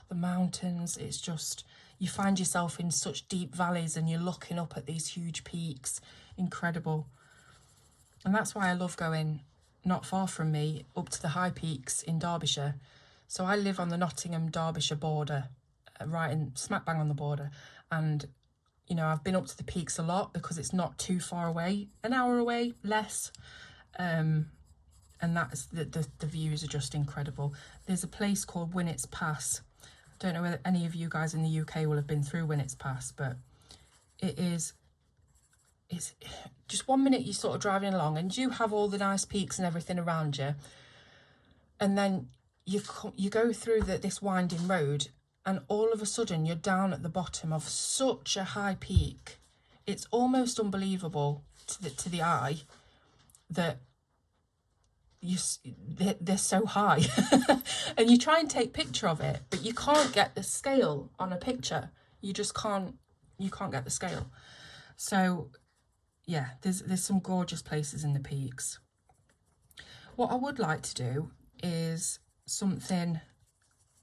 Speaker 1: The mountains, it's just, you find yourself in such deep valleys and you're looking up at these huge peaks. Incredible. And that's why I love going not far from me up to the high peaks in Derbyshire. So I live on the Nottingham-Derbyshire border, right in smack bang on the border. And, you know, I've been up to the peaks a lot because it's not too far away, an hour away, less. And that's the views are just incredible. There's a place called Winnet's Pass. I don't know whether any of you guys in the UK will have been through Winnet's Pass, but it's just 1 minute you're sort of driving along and you have all the nice peaks and everything around you, and then you go through this winding road, and all of a sudden you're down at the bottom of such a high peak. It's almost unbelievable to the eye that they're so high. And you try and take picture of it, but you can't get the scale on a picture. You just can't get the scale. So yeah, there's some gorgeous places in the peaks. What I would like to do is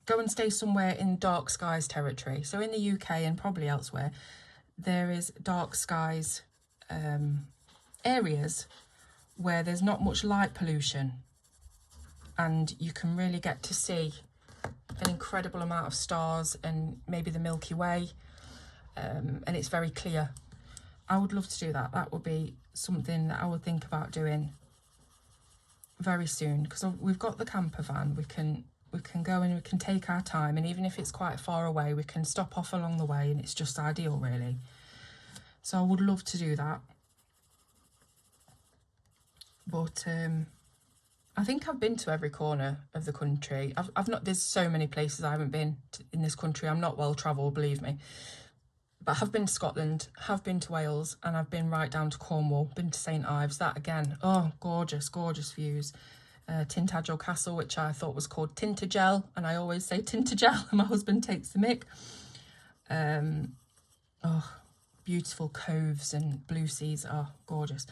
Speaker 1: go and stay somewhere in dark skies territory. So in the UK and probably elsewhere, there is dark skies areas where there's not much light pollution, and you can really get to see an incredible amount of stars and maybe the Milky Way, and it's very clear. I would love to do that. That would be something that I would think about doing very soon, because we've got the camper van. We can go and we can take our time, and even if it's quite far away, we can stop off along the way, and it's just ideal, really. So I would love to do that. But I think I've been to every corner of the country. I've not. There's so many places I haven't been in this country. I'm not well travelled, believe me. But I have been to Scotland, have been to Wales, and I've been right down to Cornwall, been to St Ives. That again, oh, gorgeous, gorgeous views. Tintagel Castle, which I thought was called Tintagel, and I always say Tintagel, and my husband takes the mick. Oh, beautiful coves and blue seas, oh, gorgeous.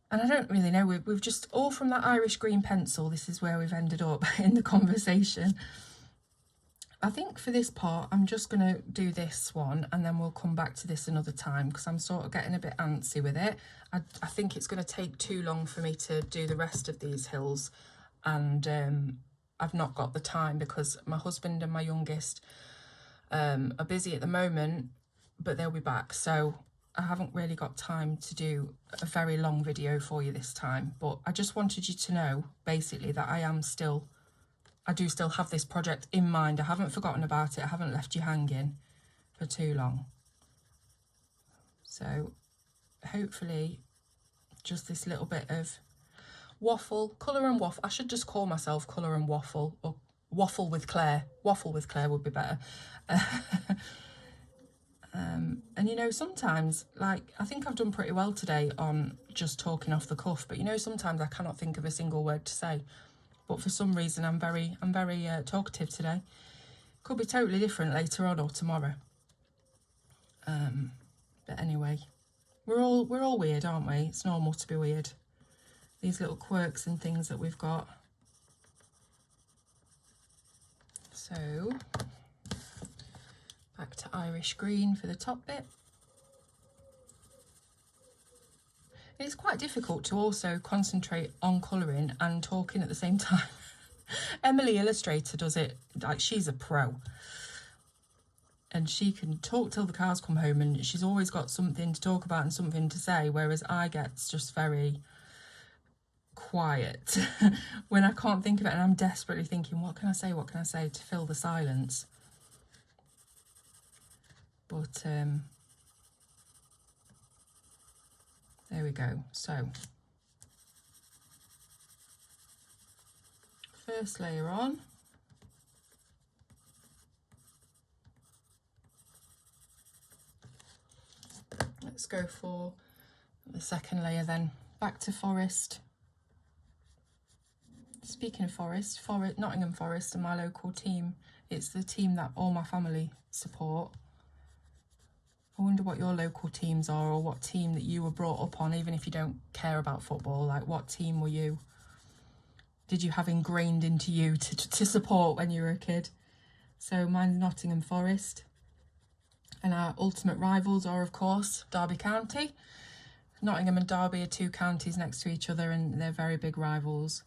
Speaker 1: And I don't really know, we've just, all from that Irish green pencil, this is where we've ended up in the conversation. I think for this part, I'm just going to do this one and then we'll come back to this another time because I'm sort of getting a bit antsy with it. I think it's going to take too long for me to do the rest of these hills, and I've not got the time because my husband and my youngest are busy at the moment, but they'll be back. So I haven't really got time to do a very long video for you this time, but I just wanted you to know basically that I do still have this project in mind. I haven't forgotten about it. I haven't left you hanging for too long. So hopefully just this little bit of waffle, colour and waffle. I should just call myself Colour and Waffle, or Waffle with Claire. Waffle with Claire would be better. And you know, sometimes, like, I think I've done pretty well today on just talking off the cuff, but you know, sometimes I cannot think of a single word to say. But for some reason, I'm very talkative today. Could be totally different later on or tomorrow. But anyway, we're all weird, aren't we? It's normal to be weird. These little quirks and things that we've got. So back to Irish green for the top bit. It's quite difficult to also concentrate on colouring and talking at the same time. Emily Illustrator does it, like, she's a pro. And she can talk till the cows come home, and she's always got something to talk about and something to say, whereas I get just very quiet when I can't think of it and I'm desperately thinking, what can I say to fill the silence. But there we go. So first layer on. Let's go for the second layer then. Back to forest. Speaking of forest, Nottingham Forest are my local team. It's the team that all my family support. I wonder what your local teams are, or what team that you were brought up on, even if you don't care about football. Like, what team were you? Did you have ingrained into you to support when you were a kid? So mine's Nottingham Forest. And our ultimate rivals are, of course, Derby County. Nottingham and Derby are two counties next to each other, and they're very big rivals.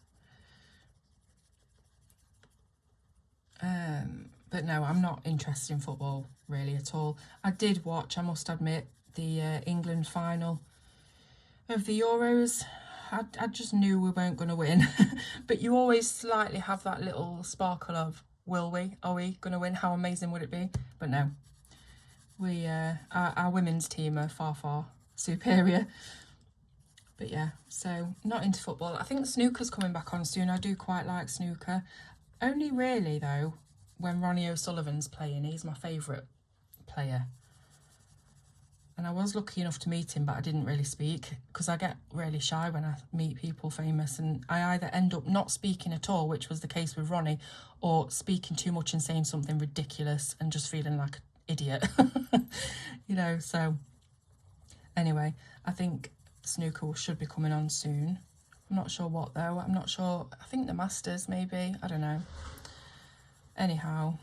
Speaker 1: But no, I'm not interested in football really at all. I did watch, I must admit, the England final of the Euros. I just knew we weren't going to win. But you always slightly have that little sparkle of, will we? Are we going to win? How amazing would it be? But no, our women's team are far, far superior. But yeah, so not into football. I think snooker's coming back on soon. I do quite like snooker. Only really, though, when Ronnie O'Sullivan's playing. He's my favourite player. And I was lucky enough to meet him, but I didn't really speak because I get really shy when I meet people famous, and I either end up not speaking at all, which was the case with Ronnie, or speaking too much and saying something ridiculous and just feeling like an idiot. You know, so anyway, I think snooker should be coming on soon. I'm not sure what though. I'm not sure. I think the Masters maybe. I don't know. Anyhow.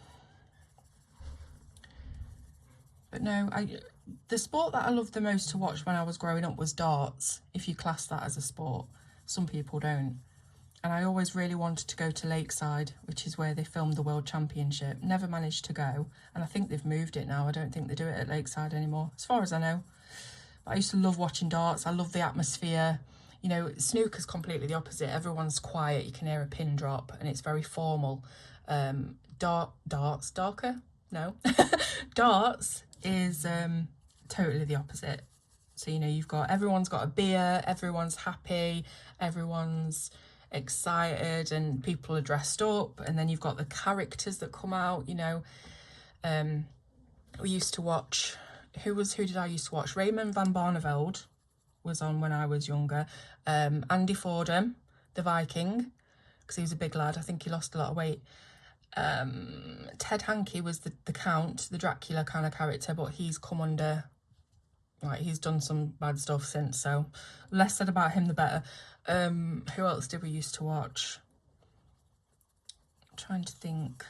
Speaker 1: But no, the sport that I loved the most to watch when I was growing up was darts, if you class that as a sport. Some people don't. And I always really wanted to go to Lakeside, which is where they filmed the World Championship. Never managed to go. And I think they've moved it now. I don't think they do it at Lakeside anymore, as far as I know. But I used to love watching darts. I love the atmosphere. You know, snooker's completely the opposite. Everyone's quiet. You can hear a pin drop and it's very formal. Darts, darker? No. Darts is totally the opposite. So, you know, everyone's got a beer, everyone's happy, everyone's excited, and people are dressed up. And then you've got the characters that come out, you know. we used to watch, who did I used to watch? Raymond van Barneveld was on when I was younger. Andy Fordham, the Viking, because he was a big lad. I think he lost a lot of weight. Ted Hankey was the Count, the Dracula kind of character, but he's come under, like, he's done some bad stuff since, so less said about him the better. Who else did we used to watch? I'm trying to think.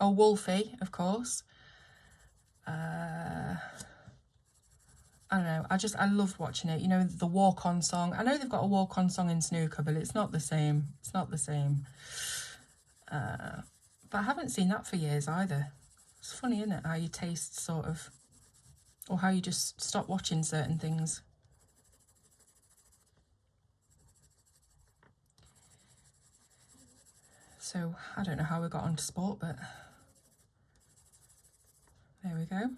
Speaker 1: Oh, Wolfie, of course. I don't know, I loved watching it. You know, the walk-on song. I know they've got a walk-on song in snooker, but it's not the same. It's not the same. But I haven't seen that for years either. It's funny, isn't it, how your taste sort of, or how you just stop watching certain things. So I don't know how we got onto sport, but there we go.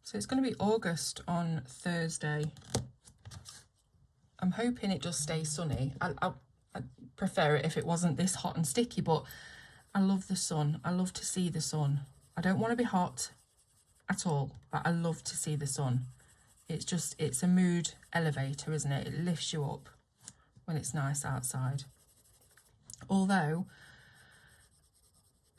Speaker 1: So it's going to be August on Thursday. I'm hoping it just stays sunny. I'd prefer it if it wasn't this hot and sticky, but I love the sun. I love to see the sun. I don't want to be hot at all, but I love to see the sun. It's a mood elevator, isn't it? It lifts you up when it's nice outside. Although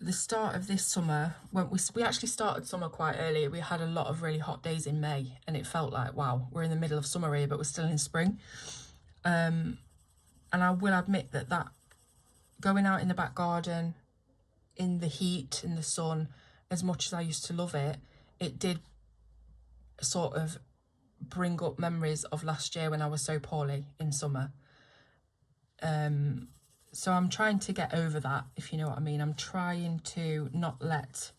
Speaker 1: the start of this summer, when we actually started summer quite early, we had a lot of really hot days in May, and it felt like, wow, we're in the middle of summer here, but we're still in spring. And I will admit that going out in the back garden in the heat, in the sun, as much as I used to love it, it did sort of bring up memories of last year when I was so poorly in summer. So I'm trying to get over that, if you know what I mean. I'm trying to not let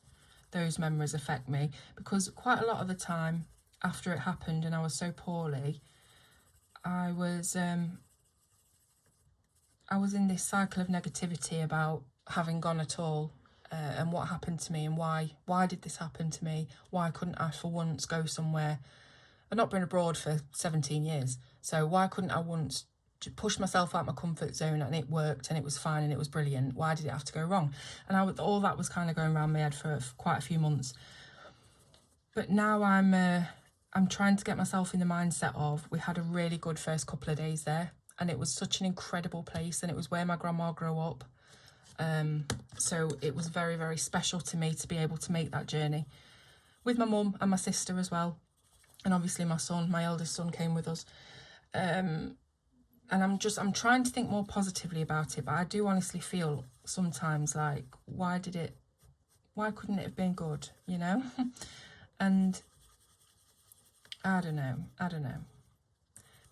Speaker 1: those memories affect me, because quite a lot of the time after it happened and I was so poorly, I was in this cycle of negativity about having gone at all, and what happened to me, and why did this happen to me? Why couldn't I for once go somewhere? I've not been abroad for 17 years, so why couldn't I once push myself out my comfort zone, and it worked, and it was fine, and it was brilliant? Why did it have to go wrong? And all that was kind of going around my head for quite a few months. But now I'm trying to get myself in the mindset of, we had a really good first couple of days there, and it was such an incredible place, and it was where my grandma grew up. So it was very, very special to me to be able to make that journey with my mum and my sister as well, and obviously my son, my eldest son, came with us. And I'm trying to think more positively about it, but I do honestly feel sometimes like, why couldn't it have been good, you know? And I don't know.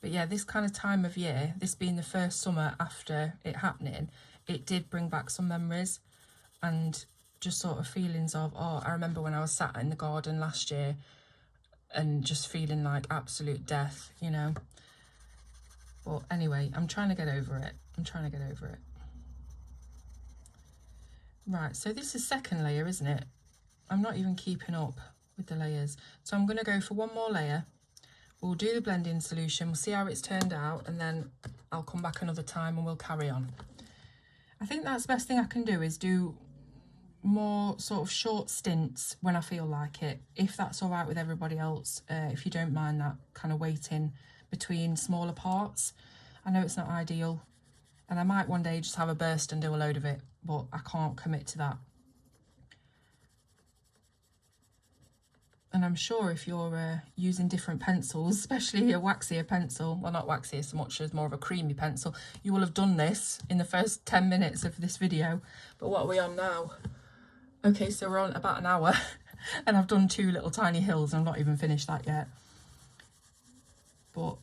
Speaker 1: But yeah, this kind of time of year, this being the first summer after it happening, it did bring back some memories and just sort of feelings of, oh, I remember when I was sat in the garden last year and just feeling like absolute death, you know? But anyway, I'm trying to get over it. Right, so this is second layer, isn't it? I'm not even keeping up with the layers. So I'm going to go for one more layer. We'll do the blending solution, we'll see how it's turned out, and then I'll come back another time and we'll carry on. I think that's the best thing I can do, is do more sort of short stints when I feel like it, if that's all right with everybody else, if you don't mind that kind of waiting between smaller parts. I know it's not ideal, and I might one day just have a burst and do a load of it, but I can't commit to that. And I'm sure if you're using different pencils, especially a waxier pencil, well, not waxier so much as more of a creamy pencil, you will have done this in the first 10 minutes of this video. But what are we on now? Okay, so we're on about an hour and I've done 2 little tiny hills and I've not even finished that yet. But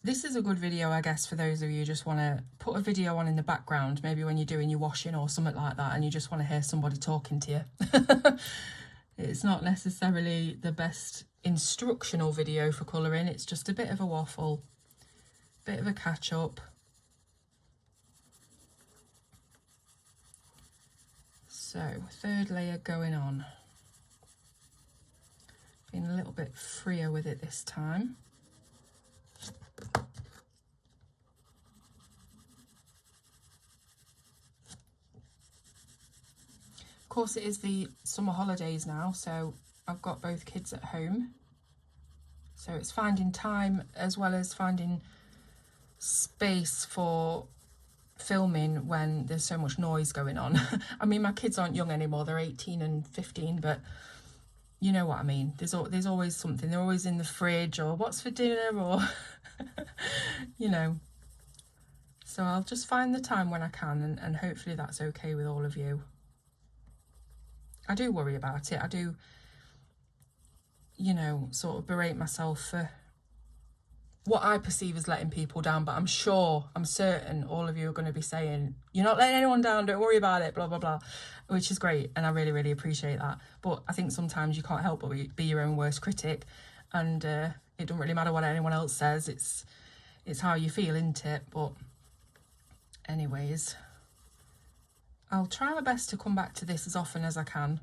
Speaker 1: this is a good video, I guess, for those of you who just want to put a video on in the background, maybe when you're doing your washing or something like that, and you just want to hear somebody talking to you. It's not necessarily the best instructional video for colouring, it's just a bit of a waffle, bit of a catch up. So, third layer going on. Being a little bit freer with it this time. course, it is the summer holidays now, so I've got both kids at home. So it's finding time as well as finding space for filming when there's so much noise going on. I mean, my kids aren't young anymore, they're 18 and 15, but you know what I mean. There's always something. They're always in the fridge, or what's for dinner, or you know. So I'll just find the time when I can, and hopefully that's okay with all of you. I do worry about it. I do, you know, sort of berate myself for what I perceive as letting people down, but I'm certain all of you are going to be saying, you're not letting anyone down, don't worry about it, blah, blah, blah, which is great. And I really, really appreciate that. But I think sometimes you can't help but be your own worst critic. And it doesn't really matter what anyone else says. It's how you feel, isn't it? But anyways, I'll try my best to come back to this as often as I can.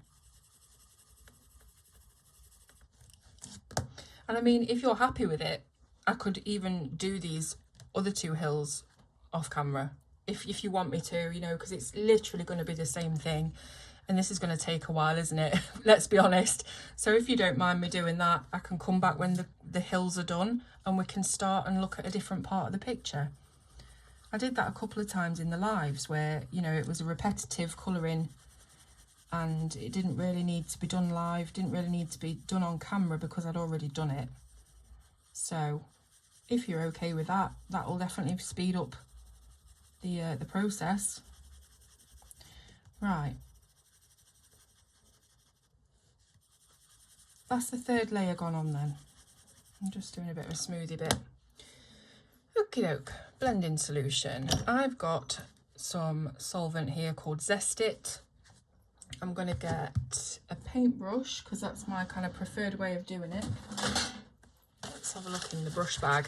Speaker 1: And I mean, if you're happy with it, I could even do these other 2 hills off camera if you want me to, you know, because it's literally going to be the same thing, and this is going to take a while, isn't it? Let's be honest. So if you don't mind me doing that, I can come back when the hills are done and we can start and look at a different part of the picture. I did that a couple of times in the lives where, you know, it was a repetitive colouring and it didn't really need to be done live, didn't really need to be done on camera because I'd already done it. So if you're okay with that, that will definitely speed up the process. Right. That's the 3rd layer gone on then. I'm just doing a bit of a smoothie bit. Okie doke, blending solution. I've got some solvent here called Zest It. I'm going to get a paintbrush because that's my kind of preferred way of doing it. Let's have a look in the brush bag.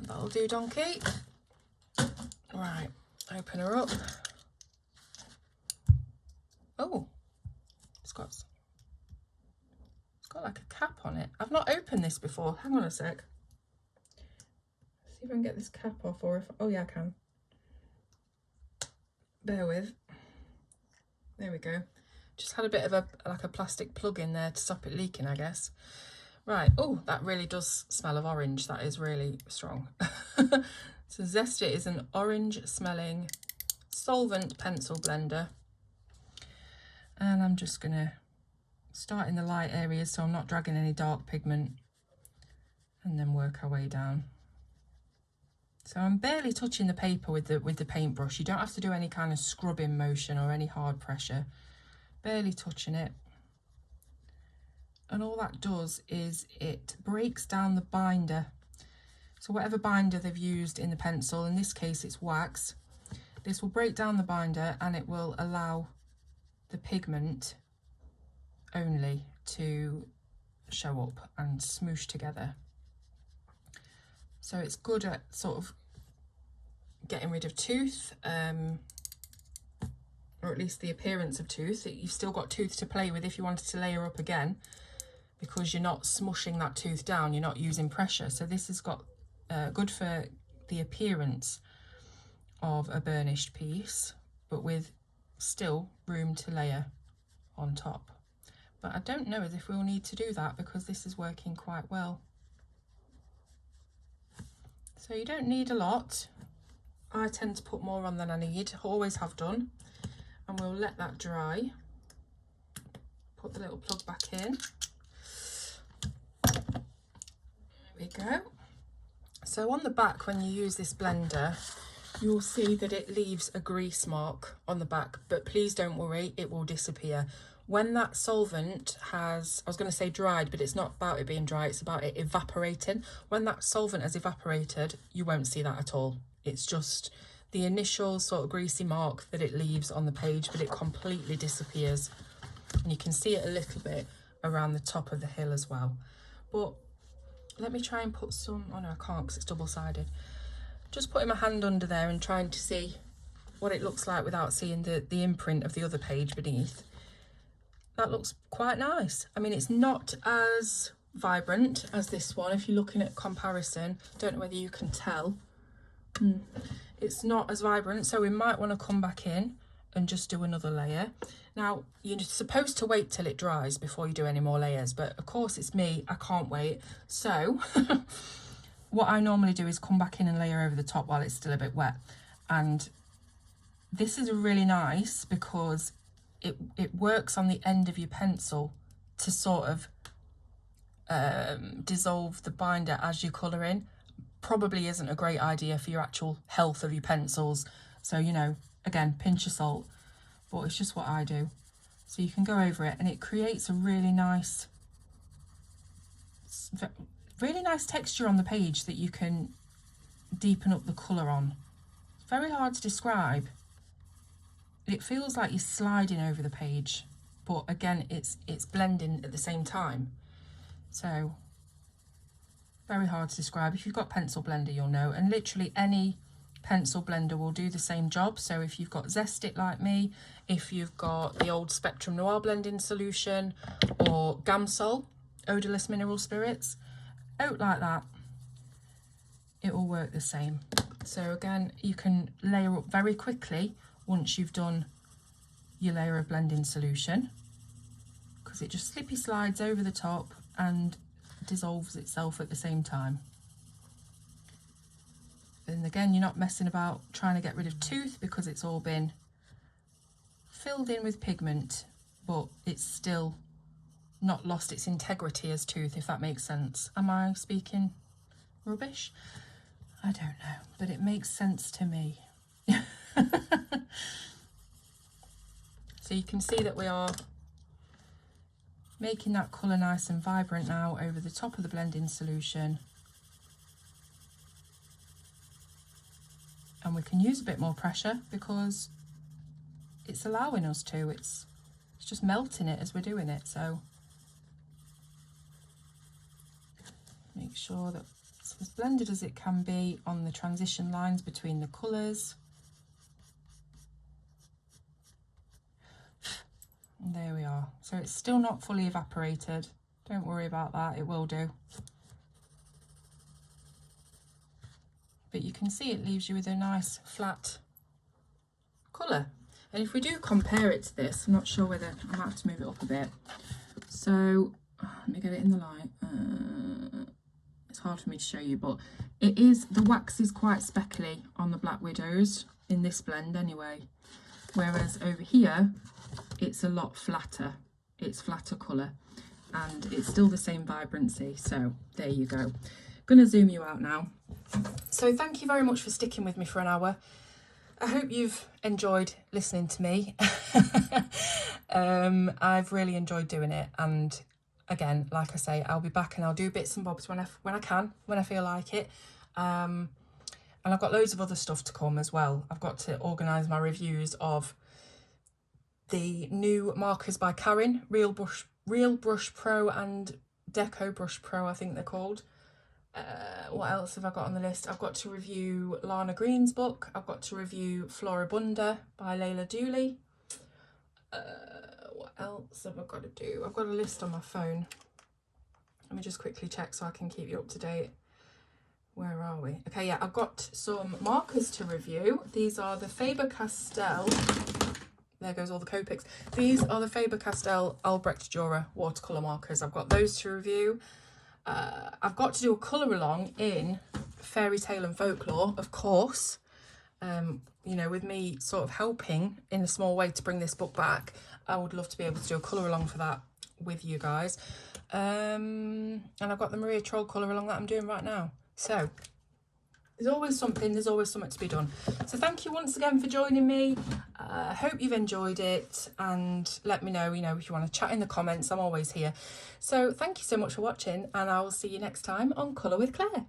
Speaker 1: That'll do, donkey. Right, open her up. Oh, it's got like a cap on it. I've not opened this before. Hang on a sec. See if I can get this cap off, or if, oh yeah, I can. Bear with. There we go. Just had a bit of a plastic plug in there to stop it leaking, I guess. Right. Oh, that really does smell of orange. That is really strong. So Zest It is an orange smelling solvent pencil blender. And I'm just going to start in the light areas so I'm not dragging any dark pigment, and then work our way down. So I'm barely touching the paper with the paintbrush. You don't have to do any kind of scrubbing motion or any hard pressure. Barely touching it. And all that does is it breaks down the binder. So whatever binder they've used in the pencil, in this case it's wax, this will break down the binder and it will allow the pigment only to show up and smoosh together. So it's good at sort of getting rid of tooth, or at least the appearance of tooth. You've still got tooth to play with if you wanted to layer up again, because you're not smushing that tooth down, you're not using pressure. So this has got good for the appearance of a burnished piece, but with still room to layer on top. But I don't know if we'll need to do that because this is working quite well. So you don't need a lot. I tend to put more on than I need, always have done. And we'll let that dry. Put the little plug back in. There we go. So on the back, when you use this blender, you'll see that it leaves a grease mark on the back, but please don't worry, it will disappear. When that solvent has, I was going to say dried, but it's not about it being dry, it's about it evaporating. When that solvent has evaporated, you won't see that at all. It's just the initial sort of greasy mark that it leaves on the page, but it completely disappears. And you can see it a little bit around the top of the hill as well. But let me try and put some, oh no, I can't because it's double-sided. Just putting my hand under there and trying to see what it looks like without seeing the imprint of the other page beneath. That looks quite nice. I mean, it's not as vibrant as this one. If you're looking at comparison, don't know whether you can tell. it's not as vibrant, so we might want to come back in and just do another layer. Now, you're supposed to wait till it dries before you do any more layers, but of course it's me, I can't wait. So what I normally do is come back in and layer over the top while it's still a bit wet. And this is really nice because it works on the end of your pencil to sort of dissolve the binder as you colour in. Probably isn't a great idea for your actual health of your pencils. So, you know, again, pinch of salt, but it's just what I do. So you can go over it and it creates a really nice texture on the page that you can deepen up the colour on. It's very hard to describe. It feels like you're sliding over the page, but again, it's blending at the same time. So very hard to describe. If you've got pencil blender, you'll know, and literally any pencil blender will do the same job. So if you've got Zest-It like me, if you've got the old Spectrum Noir blending solution, or Gamsol odorless mineral spirits, out like that, it will work the same. So again, you can layer up very quickly once you've done your layer of blending solution, because it just slippy slides over the top and dissolves itself at the same time. And again, you're not messing about trying to get rid of tooth because it's all been filled in with pigment, but it's still not lost its integrity as tooth, if that makes sense. Am I speaking rubbish? I don't know, but it makes sense to me. So you can see that we are making that colour nice and vibrant now over the top of the blending solution. And we can use a bit more pressure because it's allowing us to. It's just melting it as we're doing it. So make sure that it's as blended as it can be on the transition lines between the colours. And there we are. So it's still not fully evaporated. Don't worry about that, it will do. But you can see it leaves you with a nice flat colour. And if we do compare it to this, I'm not sure whether, I might have to move it up a bit. So let me get it in the light. It's hard for me to show you, but it is, the wax is quite speckly on the Black Widows in this blend anyway. Whereas over here, it's a lot flatter. It's flatter colour and it's still the same vibrancy. So there you go. Gonna zoom you out now. So thank you very much for sticking with me for an hour. I hope you've enjoyed listening to me. I've really enjoyed doing it, and again, like I say, I'll be back and I'll do bits and bobs when I can, when I feel like it. And I've got loads of other stuff to come as well. I've got to organise my reviews of the new markers by Karen, Real Brush Pro and Deco Brush Pro, I think they're called. What else have I got on the list? I've got to review Lana Green's book. I've got to review Floribunda by Layla Dooley. What else have I got to do? I've got a list on my phone. Let me just quickly check so I can keep you up to date. Where are we? Okay, yeah, I've got some markers to review. These are the Faber-Castell. There goes all the Copics. These are the Faber-Castell Albrecht Dürer watercolour markers. I've got those to review. I've got to do a colour along in Fairy Tale and Folklore, of course. You know, with me sort of helping in a small way to bring this book back, I would love to be able to do a colour along for that with you guys. And I've got the Maria Troll colour along that I'm doing right now. So there's always something to be done. So thank you once again for joining me. I hope you've enjoyed it, and let me know, if you want to chat in the comments. I'm always here. So thank you so much for watching, and I will see you next time on Colour with Claire.